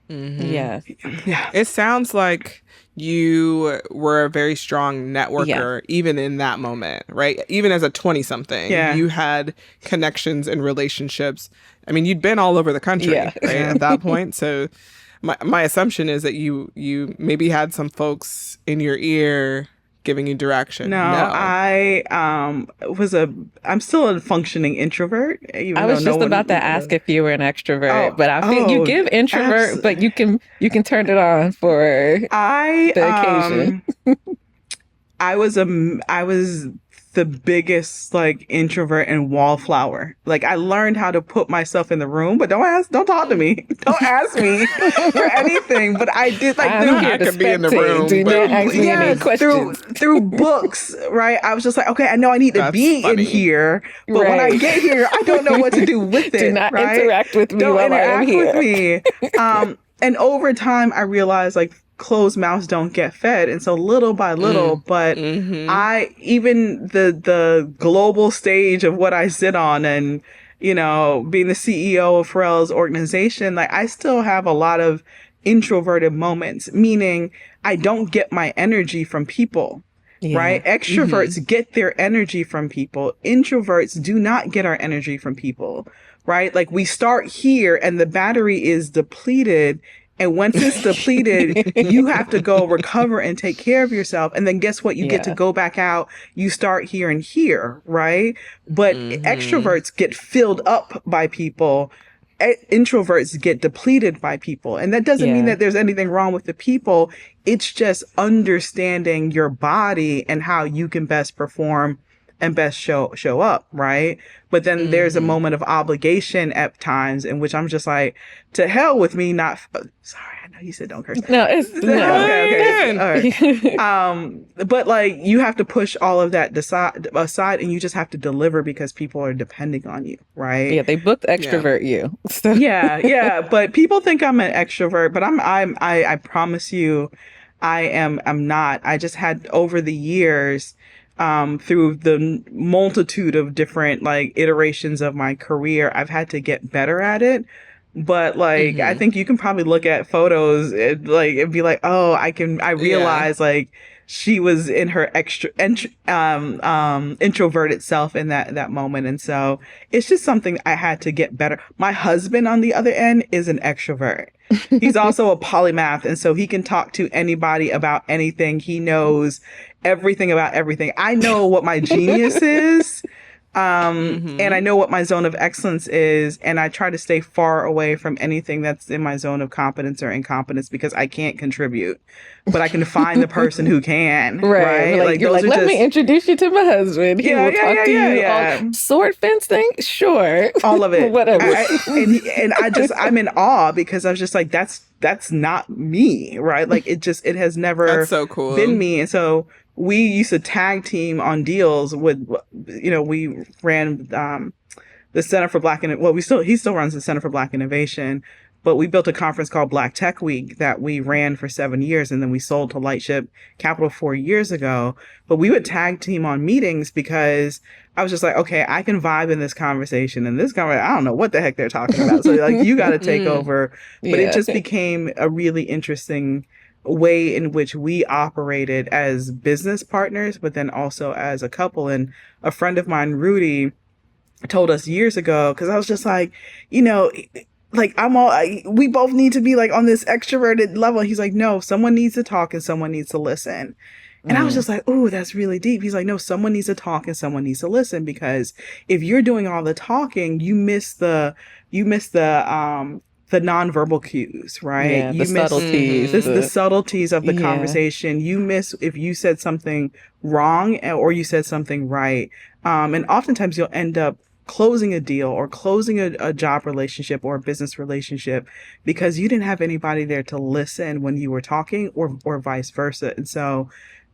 Yeah. Yeah. It sounds like you were a very strong networker, even in that moment, right? Even as a 20-something, you had connections and relationships. I mean, you'd been all over the country right, at that point. So my assumption is that you maybe had some folks in your ear giving you direction. No, I'm still a functioning introvert. Even I was just about to ask if you were an extrovert, but I think you give introvert, but you can turn it on for the occasion. I was the biggest like introvert and wallflower. Like, I learned how to put myself in the room, but don't talk to me. Don't ask me for anything. But I did, like, I could be in the room. Do not ask me any questions. Through books, right? I was just like, okay, I know I need to be in here, but when I get here, I don't know what to do with it. Do not right? interact with me Don't while I am interact here. with me. And over time, I realized, like, closed mouths don't get fed. And so little by little, but even the global stage of what I sit on, and, you know, being the CEO of Pharrell's organization, like, I still have a lot of introverted moments, meaning I don't get my energy from people. Right? Extroverts get their energy from people. Introverts do not get our energy from people. Right? Like, we start here and the battery is depleted. And once it's depleted, you have to go recover and take care of yourself. And then guess what? You get to go back out. You start here and here, right? But extroverts get filled up by people. Introverts get depleted by people. And that doesn't mean that there's anything wrong with the people. It's just understanding your body and how you can best perform and best show up, right? But then there's a moment of obligation at times in which I'm just like, to hell with me, not... Sorry, I know you said don't curse. No, it's... Okay. All right. But, like, you have to push all of that aside, and you just have to deliver because people are depending on you, right? Yeah, they booked extrovert you. So. Yeah. But people think I'm an extrovert, but I promise you, I'm not. I just had, over the years, through the multitude of different, like, iterations of my career, I've had to get better at it. But, like, I think you can probably look at photos and be like, oh, I realize like she was in her introverted self in that moment. And so it's just something I had to get better. My husband, on the other end, is an extrovert. He's also a polymath. And so he can talk to anybody about anything. He knows everything about everything. I know what my genius is. And I know what my zone of excellence is, and I try to stay far away from anything that's in my zone of competence or incompetence, because I can't contribute, but I can find the person who can. Right? Like, you're like, let me introduce you to my husband. He will talk to you. All, sword fencing? Sure. All of it. Whatever. I'm in awe, because I was just like, that's not me. Right? Like, it has never that's so cool. been me. And so we used to tag team on deals with, we ran the Center for Black he still runs the Center for Black Innovation, but we built a conference called Black Tech Week that we ran for 7 years, and then we sold to Lightship Capital 4 years ago. But we would tag team on meetings because I was just like, okay, I can vibe in this conversation, and this conversation, I don't know what the heck they're talking about. So, like, you got to take over. But it just became a really interesting way in which we operated as business partners, but then also as a couple. And a friend of mine, Rudy, told us years ago, because I was just like, like, we both need to be, like, on this extroverted level. He's like, no, someone needs to talk and someone needs to listen. And I was just like, oh, that's really deep. He's like, no, someone needs to talk and someone needs to listen, because if you're doing all the talking, you miss the nonverbal cues, right? Yeah, you the subtleties. The subtleties of the conversation. You miss if you said something wrong or you said something right. And oftentimes you'll end up closing a deal or closing a job relationship or a business relationship because you didn't have anybody there to listen when you were talking, or vice versa. And so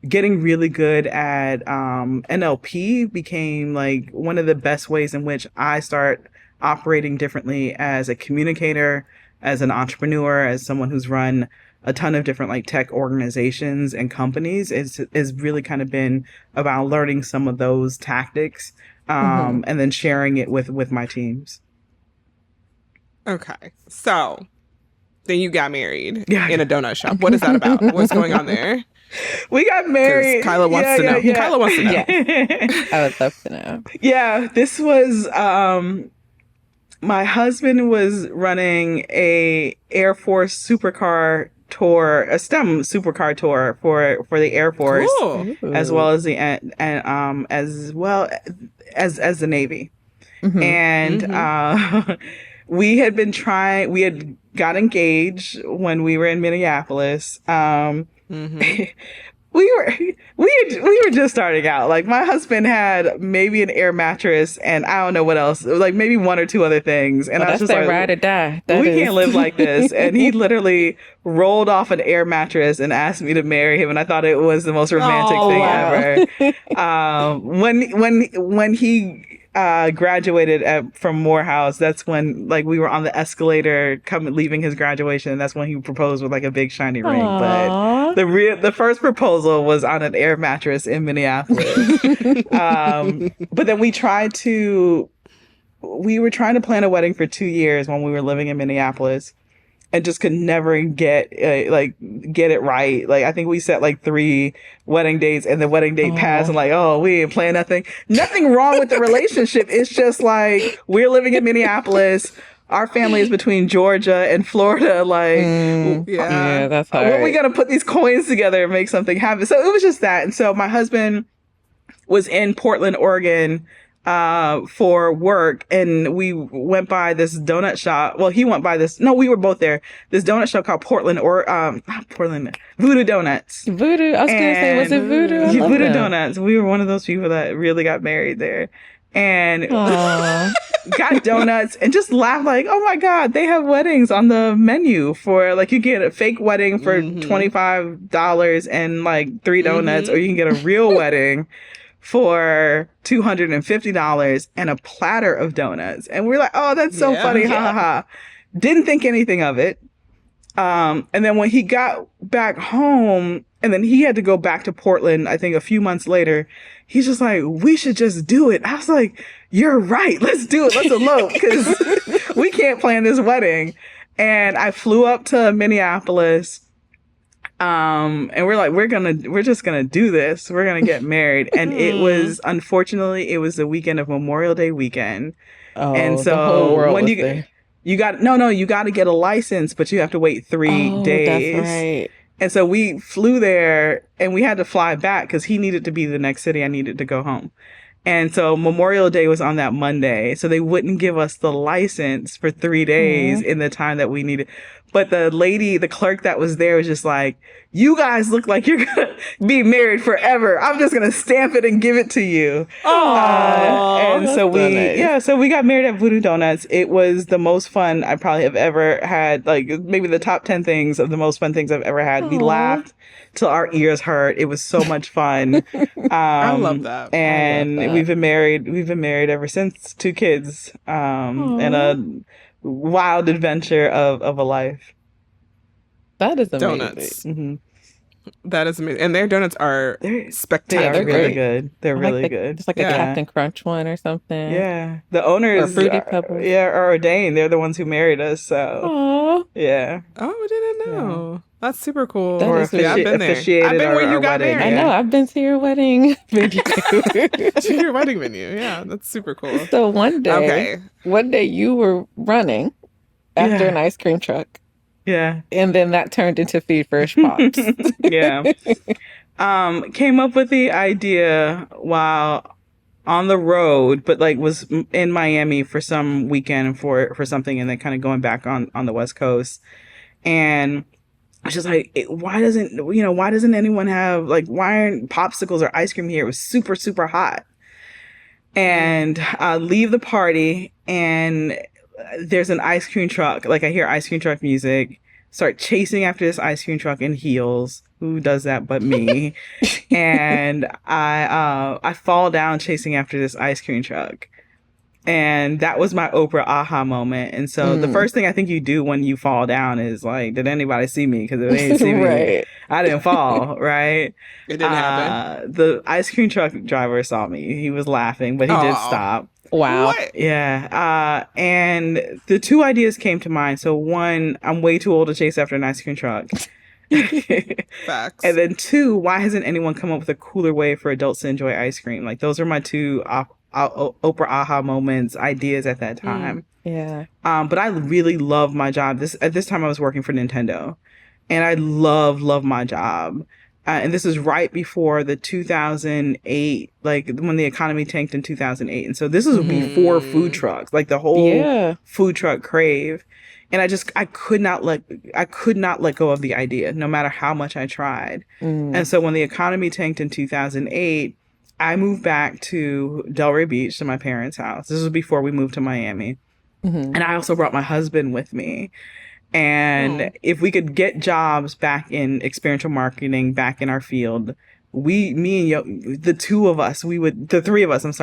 getting really good at NLP became like one of the best ways in which I start operating differently as a communicator, as an entrepreneur, as someone who's run a ton of different like tech organizations and companies. Is really kind of been about learning some of those tactics and then sharing it with my teams. Okay. So then you got married in a donut shop. What is that about? What's going on there? We got married. Kyla wants to know. Yeah. Kyla wants to know. Yeah. I would love to know. Yeah, this was my husband was running a Air Force supercar tour, a STEM supercar tour for the Air Force, Cool. as well as the as the Navy. And we had got engaged when we were in Minneapolis. We were just starting out. Like, my husband had maybe an air mattress and I don't know what else, like maybe one or two other things. And I was just like, ride or die. Can't live like this. And he literally rolled off an air mattress and asked me to marry him. And I thought it was the most romantic thing ever. When he graduated from Morehouse, that's when like we were on the escalator leaving his graduation. That's when he proposed with like a big shiny ring. But the first proposal was on an air mattress in Minneapolis. But then we were trying to plan a wedding for 2 years when we were living in Minneapolis, and just could never get it right. Like, I think we set like 3 wedding dates, and the wedding date passed, and like, oh, we ain't playing nothing. Nothing wrong with the relationship. It's just like, we're living in Minneapolis. Our family is between Georgia and Florida. Like, yeah, that's hard. When are we gonna put these coins together and make something happen? So it was just that. And so my husband was in Portland, Oregon, for work, and we went by this donut shop. Well, he went by this. No, we were both there. This donut shop called Voodoo Donuts. Voodoo. I was gonna say, was it Voodoo? Voodoo Donuts. We were one of those people that really got married there, and got donuts and just laughed like, oh my God, they have weddings on the menu for like, you get a fake wedding for $25 and like 3 donuts, or you can get a real wedding for $250 and a platter of donuts. And we're like, oh, that's so funny. Ha ha ha. Didn't think anything of it. And then when he got back home, and then he had to go back to Portland, I think a few months later, he's just like, we should just do it. I was like, you're right. Let's do it. Let's elope, because we can't plan this wedding. And I flew up to Minneapolis. And we're like, we're just gonna do this. We're gonna get married. And unfortunately, it was the weekend of Memorial Day weekend. Oh, and so the whole world when was you there. you got to get a license, but you have to wait 3 days. That's right. And so we flew there, and we had to fly back because he needed to be the next city. I needed to go home. And so Memorial Day was on that Monday. So they wouldn't give us the license for 3 days in the time that we needed. But the clerk that was there was just like, you guys look like you're going to be married forever. I'm just going to stamp it and give it to you. And so we got married at Voodoo Donuts. It was the most fun I probably have ever had. Like, maybe the top 10 things of the most fun things I've ever had. We laughed till our ears hurt. It was so much fun. I love that. And we've been married ever since. 2 kids, and a wild adventure of a life. That is amazing. Donuts. That is amazing. And their donuts are spectacular. They're really good. They're really good. It's like a Captain Crunch one or something. Yeah. The owners are ordained. They're the ones who married us. So yeah. Oh, I didn't know. Yeah. That's super cool. I've been there. I've been where you got married. I know. I've been to your wedding venue. To your wedding venue. Yeah, that's super cool. So one day you were running after an ice cream truck. Yeah. And then that turned into Feed Fresh Pops. Yeah. Came up with the idea while on the road, but like was in Miami for some weekend for something, and then kind of going back on the West Coast. And I was just like, why doesn't anyone have, like, why aren't popsicles or ice cream here? It was super, super hot. And leave the party, and there's an ice cream truck. Like, I hear ice cream truck music. start chasing after this ice cream truck in heels. Who does that but me? And I fall down chasing after this ice cream truck. And that was my Oprah aha moment. And so the first thing I think you do when you fall down is like, did anybody see me? Because if they didn't see me, I didn't fall, right? It didn't happen. The ice cream truck driver saw me. He was laughing, but he did stop. Wow. What? Yeah. And the two ideas came to mind. So one, I'm way too old to chase after an ice cream truck. Facts. And then two, why hasn't anyone come up with a cooler way for adults to enjoy ice cream? Like those are my two Oprah aha moments, ideas at that time. Yeah. But I really love my job. At this time I was working for Nintendo, and I love my job. And this is right before the 2008, like when the economy tanked in 2008. And so this was before food trucks, like the whole food truck crave. And I could not let go of the idea, no matter how much I tried. And so when the economy tanked in 2008, I moved back to Delray Beach, to my parents' house. This was before we moved to Miami. And I also brought my husband with me. And if we could get jobs back in experiential marketing, back in our field, the three of us,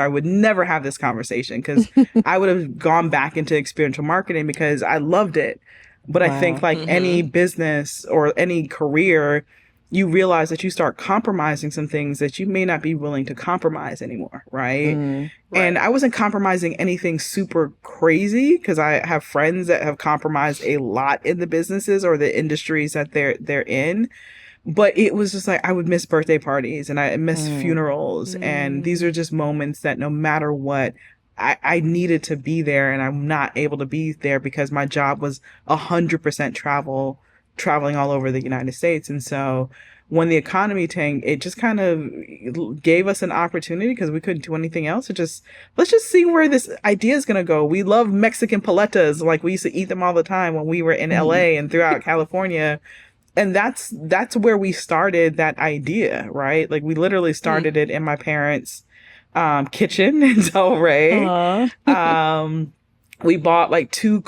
would never have this conversation, because I would have gone back into experiential marketing because I loved it. But I think like any business or any career, you realize that you start compromising some things that you may not be willing to compromise anymore, right? And I wasn't compromising anything super crazy, because I have friends that have compromised a lot in the businesses or the industries that they're in. But it was just like, I would miss birthday parties and I miss funerals. And these are just moments that no matter what, I needed to be there, and I'm not able to be there because my job was 100% traveling all over the United States. And so when the economy tanked, it just kind of gave us an opportunity, because we couldn't do anything else. Let's just see where this idea is going to go. We love Mexican paletas. Like, we used to eat them all the time when we were in LA and throughout California. And that's where we started that idea, right? Like, we literally started it in my parents' kitchen in Delray. We bought like two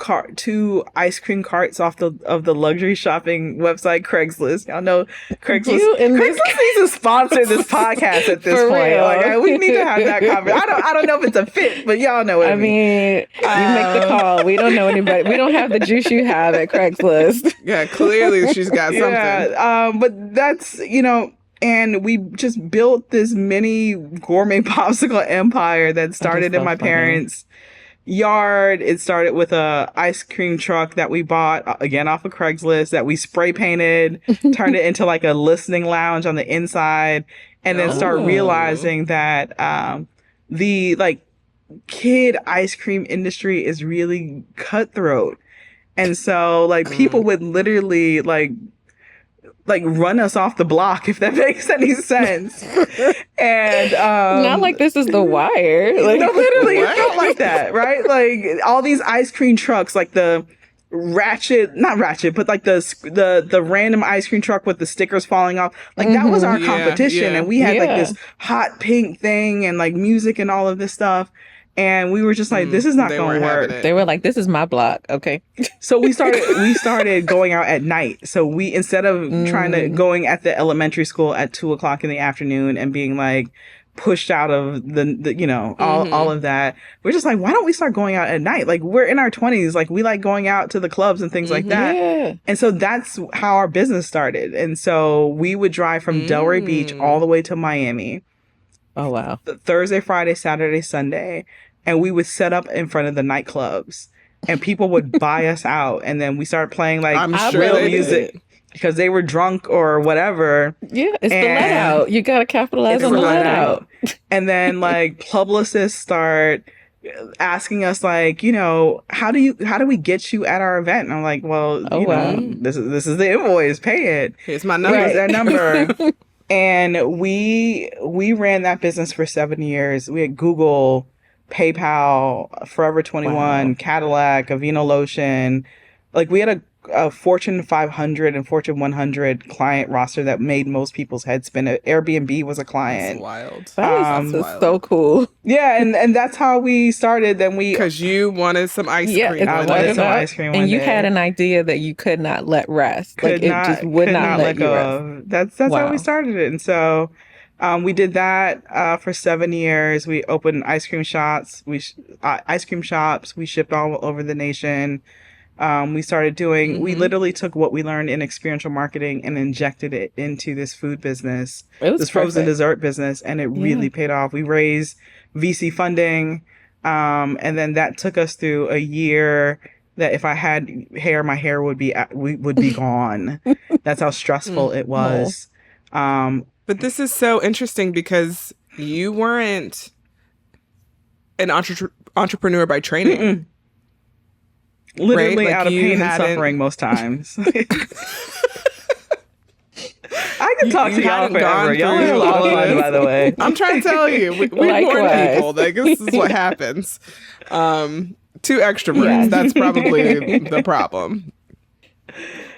ice cream carts off of the luxury shopping website Craigslist. Y'all know Craigslist. Craigslist needs to sponsor this podcast at this point. Real. Like, we need to have that conversation. I don't know if it's a fit, but y'all know what I mean. You make the call. We don't know anybody. We don't have the juice you have at Craigslist. Yeah, clearly she's got something. Yeah, but that's, and we just built this mini gourmet popsicle empire that started in my parents' yard. It started with a ice cream truck that we bought, again, off of Craigslist, that we spray painted, turned it into like a listening lounge on the inside, and then start realizing that the like kid ice cream industry is really cutthroat. And so like people would literally like run us off the block, if that makes any sense. And not like this is The Wire. Like, no, literally, it felt like that, right? Like all these ice cream trucks, like the not ratchet, but like the random ice cream truck with the stickers falling off. Like that was our competition, and we had like this hot pink thing and like music and all of this stuff. And we were just like, this is not going to work. They were like, this is my block. Okay. So we started going out at night. So we, instead of going at the elementary school at 2:00 in the afternoon and being like pushed out of the all of that, we're just like, why don't we start going out at night? Like, we're in our 20s. Like, we like going out to the clubs and things like that. Yeah. And so that's how our business started. And so we would drive from Delray Beach all the way to Miami. Oh, wow. Thursday, Friday, Saturday, Sunday. And we would set up in front of the nightclubs, and people would buy us out. And then we started playing like real music because they were drunk or whatever. Yeah, it's the let out. You got to capitalize on the let out. And then like publicists start asking us like, how do we get you at our event? And I'm like, well, this is the invoice. Pay it. Here's my number. Here's that number. And we ran that business for 7 years. We had Google, PayPal, Forever 21, Cadillac, Aveeno Lotion. Like, we had a a Fortune 500 and Fortune 100 client roster that made most people's heads spin. Airbnb was a client. That's wild. That is so cool. Yeah, and that's how we started. Then because you wanted some ice cream. I wanted some ice cream, and you had an idea that you could not let rest. It just would not let go of. That's how we started it, and so. We did that for 7 years. We opened ice cream shops. We shipped all over the nation. We started doing. We literally took what we learned in experiential marketing and injected it into this food business, this frozen dessert business, and it really paid off. We raised VC funding, and then that took us through a year. That if I had hair, my hair would be gone. That's how stressful it was. But this is so interesting because you weren't an entrepreneur by training. Mm-mm. Literally right? Out of pain and suffering most times. I can talk to y'all forever. Y'all are a lot of fun, by the way. I'm trying to tell you, we warn people that this is what happens. 2 extroverts, yes. That's probably the problem.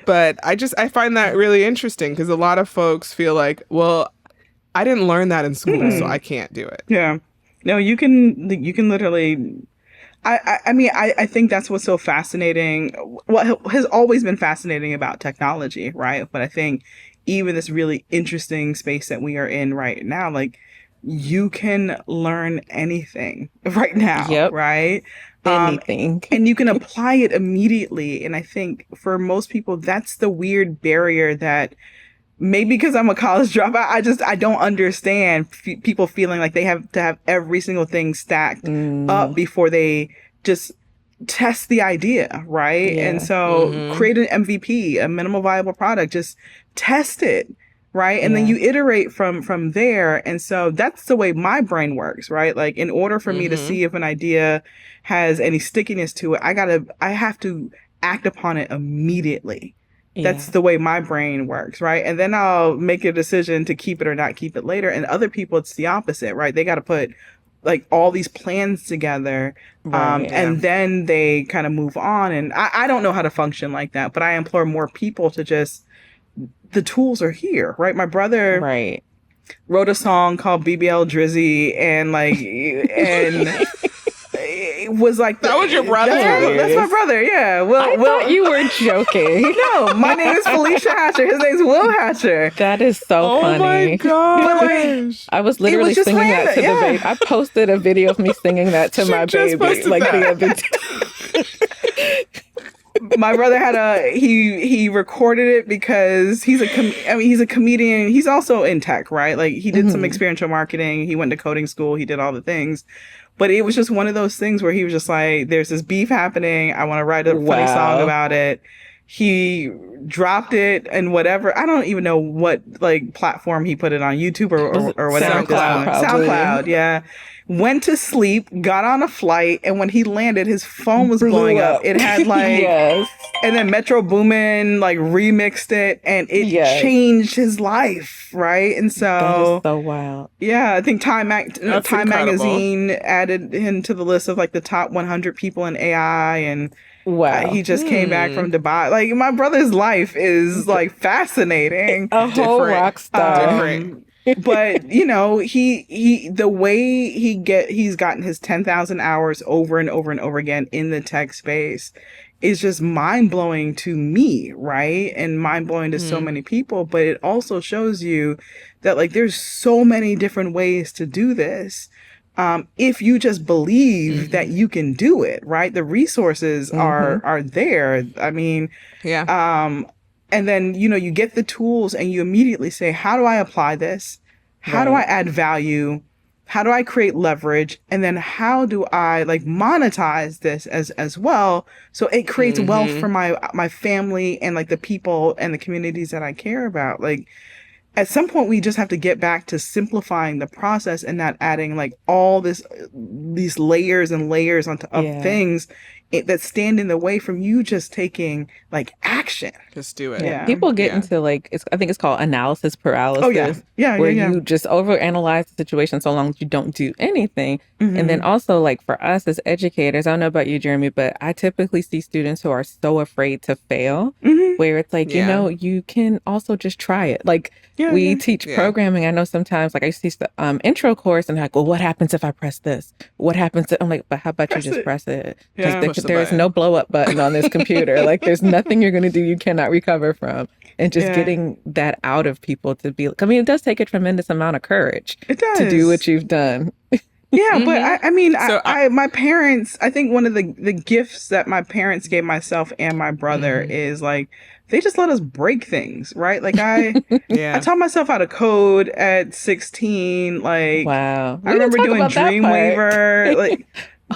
But I find that really interesting because a lot of folks feel like, well, I didn't learn that in school, so I can't do it. Yeah. No, you can literally. I think that's what's so fascinating. What has always been fascinating about technology, right? But I think even this really interesting space that we are in right now, like you can learn anything right now, right? Anything. And you can apply it immediately. And I think for most people, that's the weird barrier that maybe because I'm a college dropout, I don't understand people feeling like they have to have every single thing stacked up before they just test the idea, right? Yeah. And so create an MVP, a minimal viable product, just test it. Right. And then you iterate from there. And so that's the way my brain works. Right. Like in order for me to see if an idea has any stickiness to it, I have to act upon it immediately. Yeah. That's the way my brain works. Right. And then I'll make a decision to keep it or not keep it later. And other people, it's the opposite. Right. They got to put like all these plans together. And then they kind of move on. And I don't know how to function like that, but I implore more people to just. The tools are here, right? My brother wrote a song called BBL Drizzy and it was like that was your brother. That's my brother. Yeah. I thought you were joking. No, my name is Felecia Hatcher. His name's Will Hatcher. That is so funny. Oh my gosh! I was literally singing that to the baby. I posted a video of me singing that to my baby the other day. My brother had he recorded it because he's a comedian. He's also in tech, right? Like he did some experiential marketing. He went to coding school. He did all the things. But it was just one of those things where he was just like, there's this beef happening. I want to write a funny song about it. He dropped it and whatever. I don't even know what like platform he put it on, YouTube or whatever. SoundCloud, yeah. Went to sleep, got on a flight, and when he landed, his phone was blowing up. It had like, and then Metro Boomin like remixed it, and it changed his life, right? And so that is so wild. Yeah, I think Time Magazine added him to the list of like the top 100 people in AI, and he just came back from Dubai. Like my brother's life is like fascinating, whole rock star. But you know, he the way he's gotten his 10,000 hours over and over and over again in the tech space is just mind blowing to me, right? And mind blowing to so many people. But it also shows you that like there's so many different ways to do this. If you just believe that you can do it, right? The resources are there. I mean, and then, you know, you get the tools and you immediately say, how do I apply this? How do I add value? How do I create leverage? And then how do I like monetize this as well? So it creates wealth for my family and like the people and the communities that I care about. Like at some point we just have to get back to simplifying the process and not adding like all these layers and layers of things that stand in the way from you just taking like action. Just do it. Yeah. People get into like, I think it's called analysis paralysis. Oh, yeah. Where you just overanalyze the situation so long as you don't do anything. And then also, like, for us as educators, I don't know about you, Jeremy, but I typically see students who are so afraid to fail, where it's like, you know, you can also just try it. Like, we teach programming. I know sometimes, like, I used to teach the intro course, and like, well, what happens if I press this? What happens? I'm like, but how about you just press it? Because there's no blow up button on this computer. Like, there's nothing you're going to do you cannot recover from. And just getting that out of people to be, I mean, it does take a tremendous amount of courage to do what you've done. Yeah, but I mean, my parents, I think one of the gifts that my parents gave myself and my brother is like, they just let us break things, right? Like I taught myself how to code at 16. Like, wow. I remember doing Dreamweaver. Like,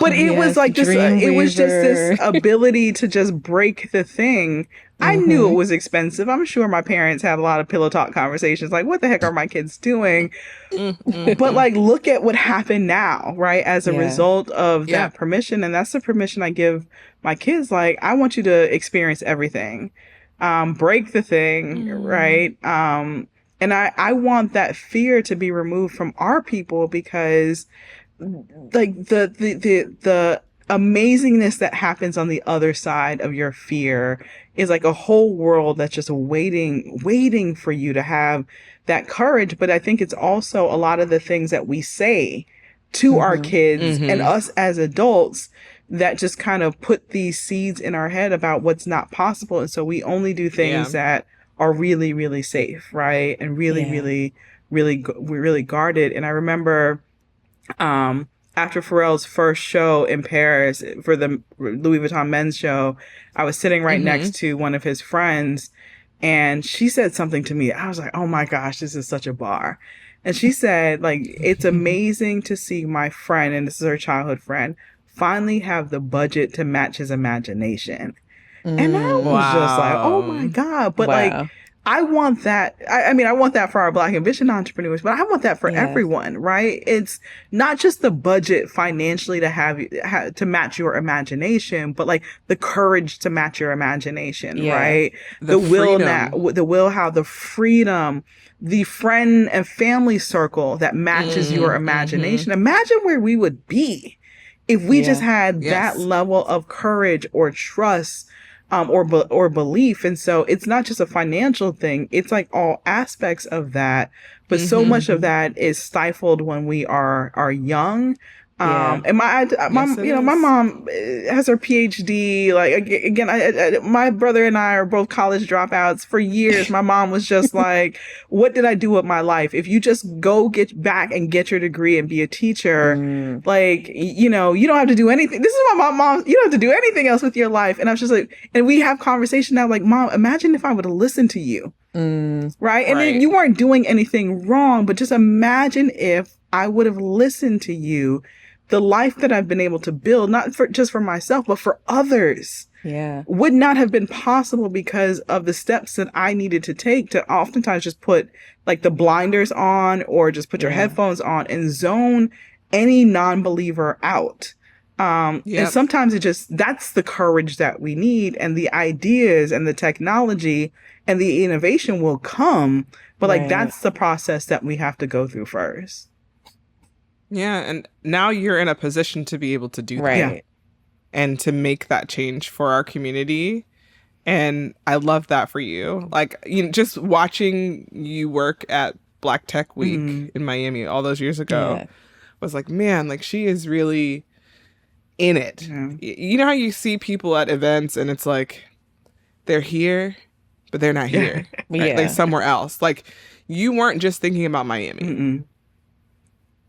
but it was like this, it was just this ability to just break the thing. I knew it was expensive. I'm sure my parents had a lot of pillow talk conversations. Like, what the heck are my kids doing? But like, look at what happened now, right? As a result of that permission. And that's the permission I give my kids. Like, I want you to experience everything. Break the thing, right? And I want that fear to be removed from our people, because like the amazingness that happens on the other side of your fear is like a whole world that's just waiting for you to have that courage. But I think it's also a lot of the things that we say to our kids and us as adults that just kind of put these seeds in our head about what's not possible. And so we only do things that are really, really safe, right? And really guarded. And I remember after Pharrell's first show in Paris for the Louis Vuitton men's show, I was sitting right next to one of his friends, and she said something to me. I was like, oh my gosh, this is such a bar. And she said, like, it's amazing to see my friend, and this is her childhood friend, finally have the budget to match his imagination. And I was just like, oh my God. But like, I want that. I mean, I want that for our Black and Vision entrepreneurs, but I want that for everyone, right? It's not just the budget financially to have to match your imagination, but like the courage to match your imagination, right? The will, the freedom, the friend and family circle that matches your imagination. Imagine where we would be if we just had that level of courage or trust. Or belief. And so it's not just a financial thing. It's like all aspects of that. But so much of that is stifled when we are young. And my mom has her PhD. Like, again, my brother and I are both college dropouts. For years, my mom was just like, what did I do with my life? If you just go get back and get your degree and be a teacher, like, you know, you don't have to do anything. This is what my mom, you don't have to do anything else with your life. And I was just like, and we have conversation now, like, Mom, imagine if I would have listened to you. Right. And then you weren't doing anything wrong, but just imagine if I would have listened to you. The life that I've been able to build, not for just for myself, but for others, would not have been possible because of the steps that I needed to take to oftentimes just put like the blinders on or just put your headphones on and zone any non-believer out. And sometimes that's the courage that we need, and the ideas and the technology and the innovation will come. But like, that's the process that we have to go through first. Yeah, and now you're in a position to be able to do that and to make that change for our community. And I love that for you. Like, you know, just watching you work at Black Tech Week in Miami all those years ago was like, man, like, she is really in it. You know how you see people at events and it's like, they're here, but they're not here. Right? Like, somewhere else. Like, you weren't just thinking about Miami.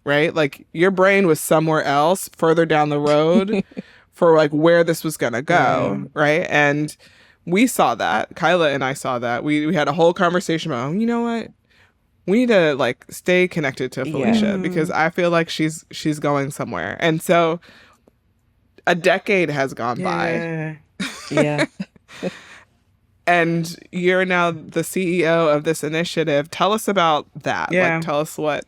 Right? Like, your brain was somewhere else further down the road for like where this was going to go. Right. And we saw that. Kyla and I saw that. We had a whole conversation about, you know what? We need to like stay connected to Felecia because I feel like she's going somewhere. And so a decade has gone by. And you're now the CEO of this initiative. Tell us about that. Like, tell us what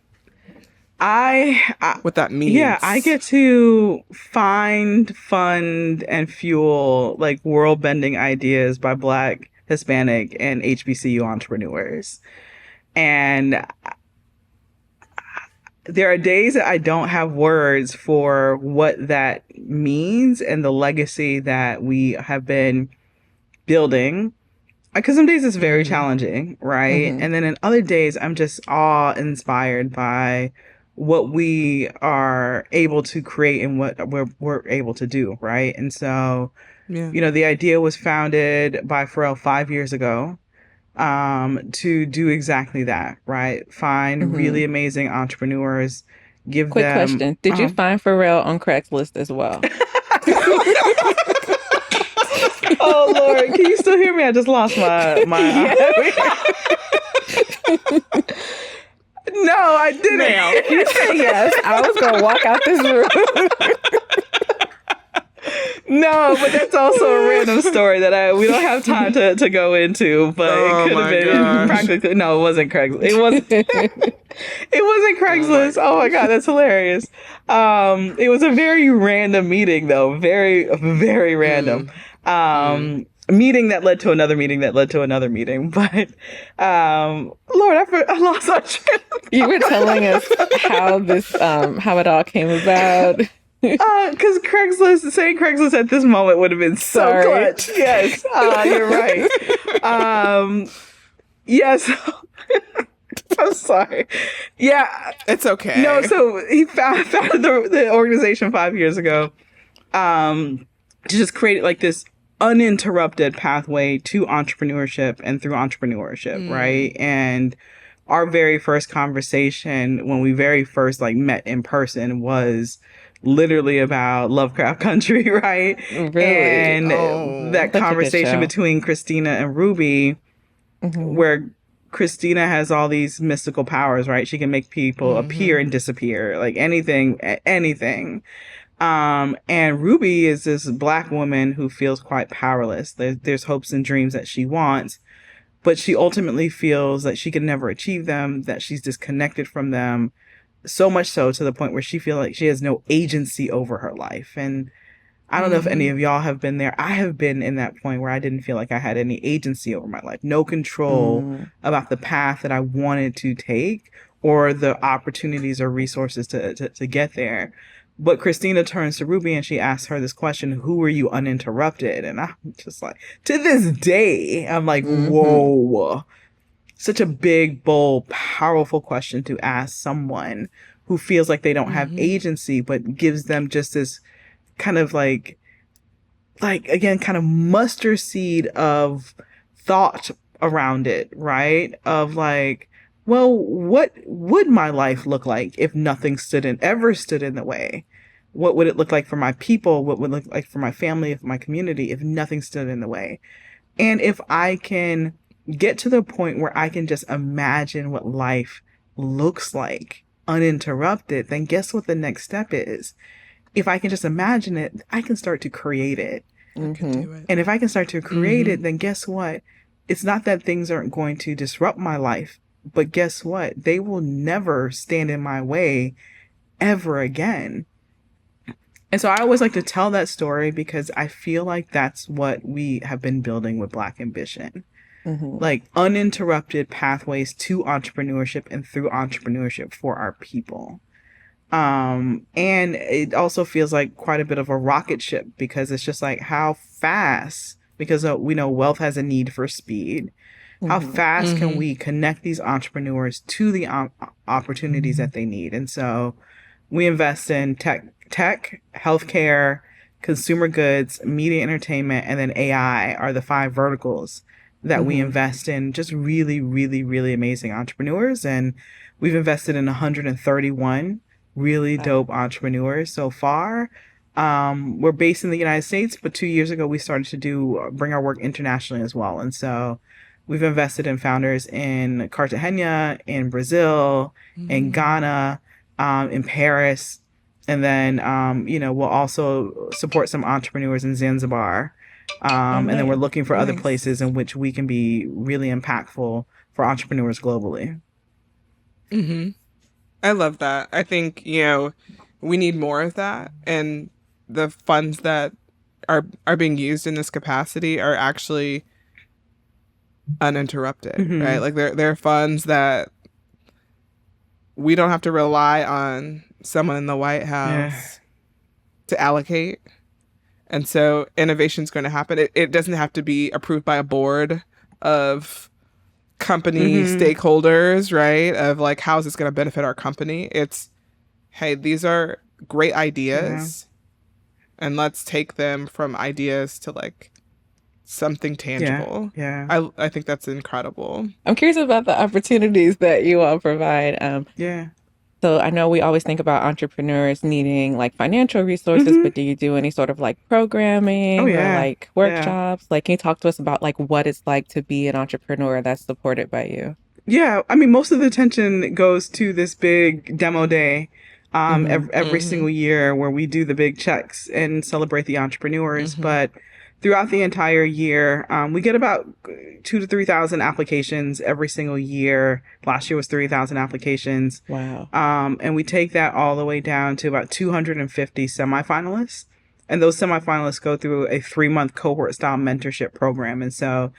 I what that means. Yeah, I get to find, fund, and fuel like world-bending ideas by Black, Hispanic, and HBCU entrepreneurs. And there are days that I don't have words for what that means and the legacy that we have been building. Because some days it's very challenging, right? And then in other days, I'm just awe-inspired by what we are able to create and what we're able to do, right? And so, the idea was founded by Pharrell 5 years ago to do exactly that, right? Find really amazing entrepreneurs, give Quick them... question. Did you find Pharrell on Craigslist as well? Oh, Lord. Can you still hear me? I just lost my... No, I didn't. Ma'am, you said yes. I was going to walk out this room. No, but that's also a random story that we don't have time to go into, but it could have been practically... No, it wasn't Craigslist. It wasn't Craigslist. Oh my God, that's hilarious. It was a very random meeting though. Very, very random. Meeting that led to another meeting that led to another meeting. But, Lord, I lost my train. You were telling us how this, how it all came about. Because saying Craigslist at this moment would have been so clutch. Yes, you're right. Yes. I'm sorry. Yeah. It's okay. No, so he founded the organization 5 years ago to just create like this uninterrupted pathway to entrepreneurship and through entrepreneurship, right? And our very first conversation when we very first like met in person was literally about Lovecraft Country, right? Really? And that conversation between Christina and Ruby, where Christina has all these mystical powers, right? She can make people appear and disappear, like anything. And Ruby is this Black woman who feels quite powerless. There's hopes and dreams that she wants, but she ultimately feels that she can never achieve them, that she's disconnected from them, so much so to the point where she feels like she has no agency over her life. And I don't know if any of y'all have been there. I have been in that point where I didn't feel like I had any agency over my life, no control about the path that I wanted to take or the opportunities or resources to get there. But Christina turns to Ruby and she asks her this question, who are you uninterrupted? And I'm just like, to this day, I'm like, whoa. Such a big, bold, powerful question to ask someone who feels like they don't have agency, but gives them just this kind of like again, kind of mustard seed of thought around it, right? Of like, well, what would my life look like if nothing ever stood in the way? What would it look like for my people? What would it look like for my family, for my community, if nothing stood in the way? And if I can get to the point where I can just imagine what life looks like uninterrupted, then guess what the next step is? If I can just imagine it, I can start to create it. And if I can start to create it, then guess what? It's not that things aren't going to disrupt my life, but guess what? They will never stand in my way ever again. And so I always like to tell that story because I feel like that's what we have been building with Black Ambition. Like uninterrupted pathways to entrepreneurship and through entrepreneurship for our people. And it also feels like quite a bit of a rocket ship because it's just like how fast, because we know wealth has a need for speed. How fast can we connect these entrepreneurs to the opportunities that they need? And so we invest in tech, healthcare, consumer goods, media entertainment, and then AI are the 5 verticals that we invest in, just really, really, really amazing entrepreneurs. And we've invested in 131 really dope entrepreneurs so far. We're based in the United States, but 2 years ago, we started to bring our work internationally as well. And so we've invested in founders in Cartagena, in Brazil, in Ghana, in Paris. And then, we'll also support some entrepreneurs in Zanzibar. And then we're looking for other places in which we can be really impactful for entrepreneurs globally. I love that. I think, we need more of that. And the funds that are being used in this capacity are actually uninterrupted, right? Like they're funds that we don't have to rely on someone in the White House to allocate. And so innovation's going to happen. It doesn't have to be approved by a board of company stakeholders, right? Of like, how is this going to benefit our company? It's, hey, these are great ideas, and let's take them from ideas to like something tangible. I think that's incredible. I'm curious about the opportunities that you all provide. So I know we always think about entrepreneurs needing like financial resources, but do you do any sort of like programming or like workshops? Like, can you talk to us about like what it's like to be an entrepreneur that's supported by you? Yeah, I mean, most of the attention goes to this big demo day every single year where we do the big checks and celebrate the entrepreneurs. But throughout the entire year, we get about 2,000 to 3,000 applications every single year. Last year was 3,000 applications. Wow. And we take that all the way down to about 250 semifinalists. And those semifinalists go through a 3-month cohort style mentorship program. And so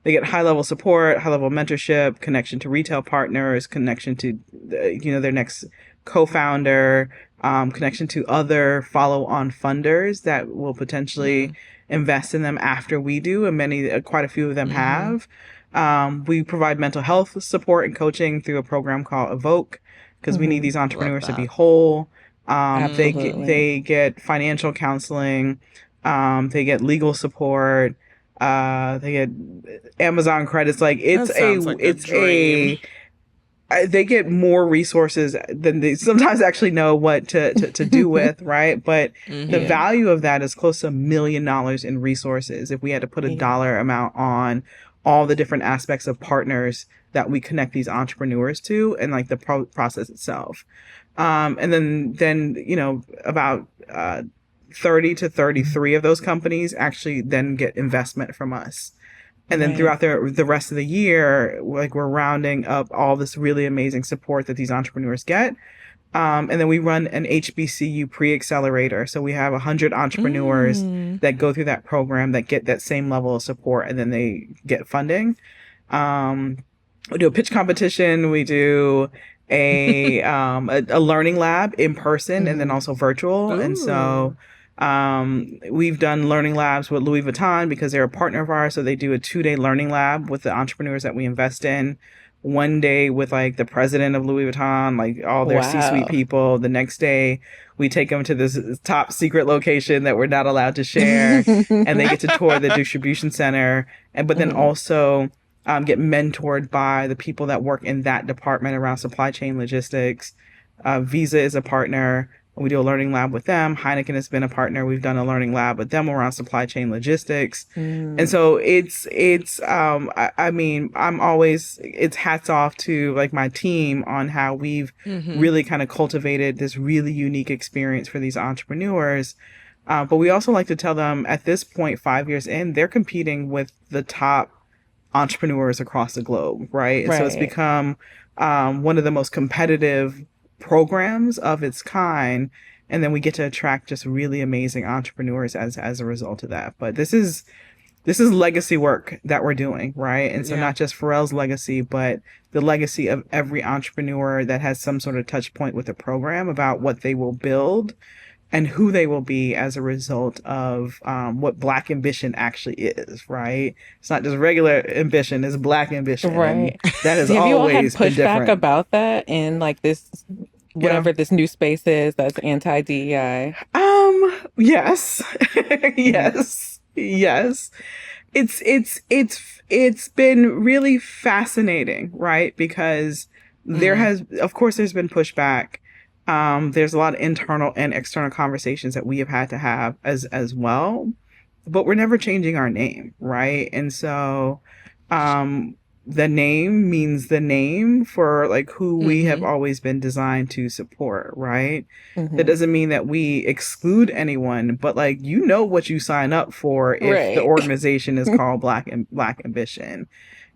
they get high-level support, high-level mentorship, connection to retail partners, connection to, their next co-founder, connection to other follow-on funders that will potentially invest in them after we do, and quite a few of them have. We provide mental health support and coaching through a program called Evoke, because we need these entrepreneurs to be whole. They get financial counseling, they get legal support, they get Amazon credits. Like they get more resources than they sometimes actually know what to do with, right? But the value of that is close to $1 million in resources if we had to put a dollar amount on all the different aspects of partners that we connect these entrepreneurs to, and like the process itself. And then about 30 to 33 of those companies actually then get investment from us. And then throughout the rest of the year, like, we're rounding up all this really amazing support that these entrepreneurs get. And then we run an HBCU pre-accelerator. So we have 100 entrepreneurs that go through that program that get that same level of support, and then they get funding. We do a pitch competition. We do a learning lab in person and then also virtual. Ooh. And so we've done learning labs with Louis Vuitton because they're a partner of ours. So they do a 2-day learning lab with the entrepreneurs that we invest in. 1 day with like the president of Louis Vuitton, like all their C-suite people. The next day we take them to this top secret location that we're not allowed to share, and they get to tour the distribution center. But then also get mentored by the people that work in that department around supply chain logistics. Visa is a partner. We do a learning lab with them. Heineken has been a partner. We've done a learning lab with them around supply chain logistics. And so it's hats off to like my team on how we've really kind of cultivated this really unique experience for these entrepreneurs. But we also like to tell them at this point, 5 years in, they're competing with the top entrepreneurs across the globe, right? And so it's become one of the most competitive programs of its kind, and then we get to attract just really amazing entrepreneurs as a result of that. But this is legacy work that we're doing, right? And so not just Pharrell's legacy, but the legacy of every entrepreneur that has some sort of touch point with the program about what they will build and who they will be as a result of what Black ambition actually is, right? It's not just regular ambition, it's Black ambition. Right. And that has Have you all had always been different. pushback about that in like this, whatever this new space is that's anti-DEI? Yes. Yes. It's been really fascinating, right? Because there's been pushback. There's a lot of internal and external conversations that we have had to have as well, but we're never changing our name, right? And so, the name means the name for like who we have always been designed to support, right? That doesn't mean that we exclude anyone, but like, what you sign up for if the organization is called Black Ambition.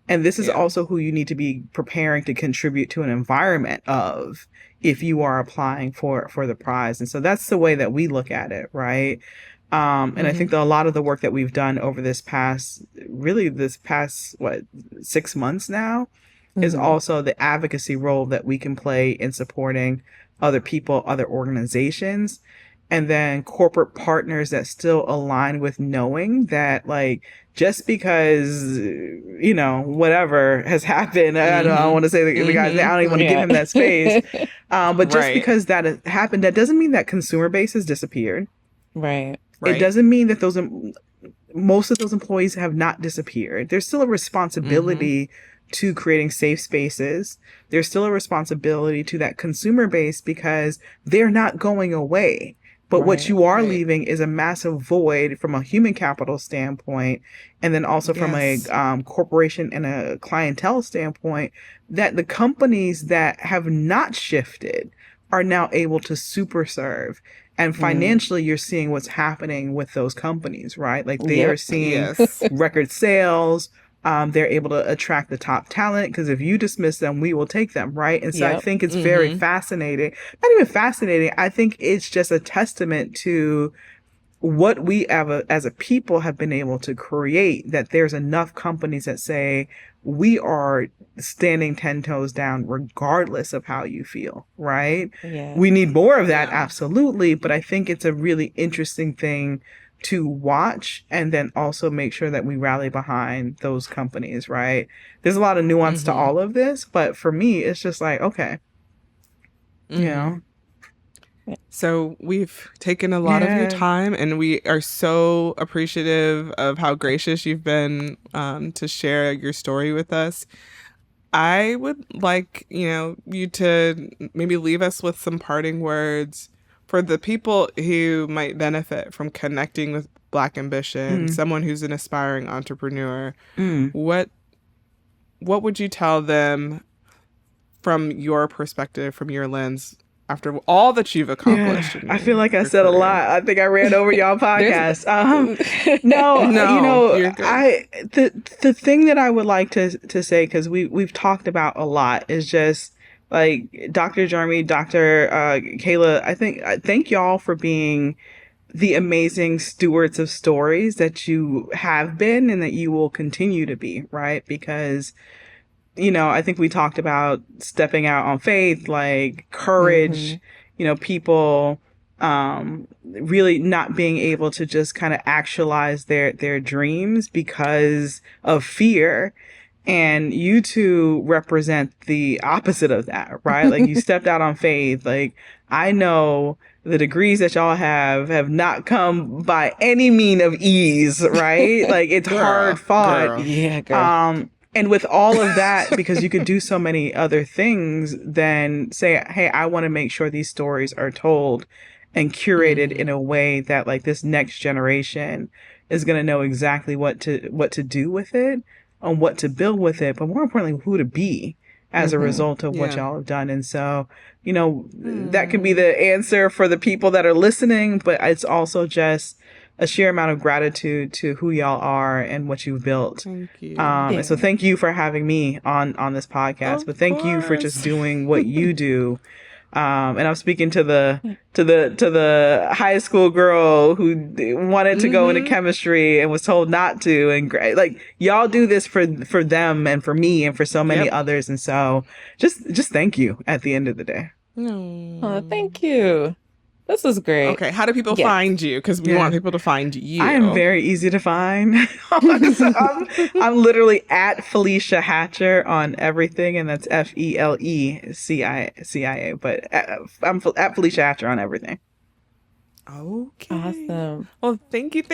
And this is also who you need to be preparing to contribute to an environment of, if you are applying for the prize. And so that's the way that we look at it, right? And I think that a lot of the work that we've done over this past 6 months now is also the advocacy role that we can play in supporting other people, other organizations, and then corporate partners that still align with knowing that, like, just because, you know, whatever has happened, I don't want to say the guy's name, I don't even want to give him that space. But just because that has happened, that doesn't mean that consumer base has disappeared. Right. It doesn't mean that most of those employees have not disappeared. There's still a responsibility to creating safe spaces. There's still a responsibility to that consumer base because they're not going away. But what you are leaving is a massive void from a human capital standpoint, and then also from a corporation and a clientele standpoint, that the companies that have not shifted are now able to super serve. And financially, you're seeing what's happening with those companies, right? Like they are seeing record sales. They're able to attract the top talent because if you dismiss them, we will take them, right? And so I think it's very fascinating. Not even fascinating. I think it's just a testament to what we as a people have been able to create, that there's enough companies that say we are standing 10 toes down regardless of how you feel, right? Yeah. We need more of that, absolutely. But I think it's a really interesting thing to watch, and then also make sure that we rally behind those companies, right? There's a lot of nuance to all of this, but for me, it's just like, okay, you know. So we've taken a lot of your time, and we are so appreciative of how gracious you've been to share your story with us. I would like, you to maybe leave us with some parting words for the people who might benefit from connecting with Black ambition, someone who's an aspiring entrepreneur. What would you tell them from your perspective, from your lens, after all that you've accomplished? I feel like I said a lot. I think I ran over y'all podcast. No, the thing that I would like to say, because we've talked about a lot, is just like Dr. Jeremy, Dr. Kyla, I thank y'all for being the amazing stewards of stories that you have been and that you will continue to be, right? Because, I think we talked about stepping out on faith, like courage, people really not being able to just kind of actualize their dreams because of fear. And you two represent the opposite of that, right? Like you stepped out on faith. Like I know the degrees that y'all have not come by any mean of ease, right? Like it's hard fought. Girl. Yeah, girl. And with all of that, because you could do so many other things than say, hey, I want to make sure these stories are told and curated in a way that like this next generation is going to know exactly what to do with it, on what to build with it, but more importantly, who to be as a result of what y'all have done. And so, that could be the answer for the people that are listening, but it's also just a sheer amount of gratitude to who y'all are and what you've built. Thank you. And so thank you for having me on this podcast, but thank you for just doing what you do. And I'm speaking to the high school girl who wanted to go into chemistry and was told not to. And like y'all do this for them and for me and for so many others. And so just thank you at the end of the day. Oh, thank you. This was great. Okay, how do people find you? Because we want people to find you. I am very easy to find. So I'm literally at Felecia Hatcher on everything, and that's FELECIA. But I'm at Felecia Hatcher on everything. Okay. Awesome. Well, thank you.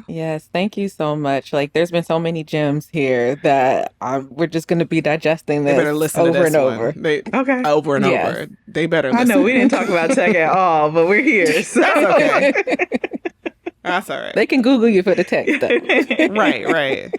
Yes, thank you so much. Like, there's been so many gems here that we're just going to be digesting this they better listen over to this and one. over. Over and over. They better listen. I know we didn't talk about tech at all, but we're here. So. That's okay. That's all right. They can Google you for the tech stuff. Right.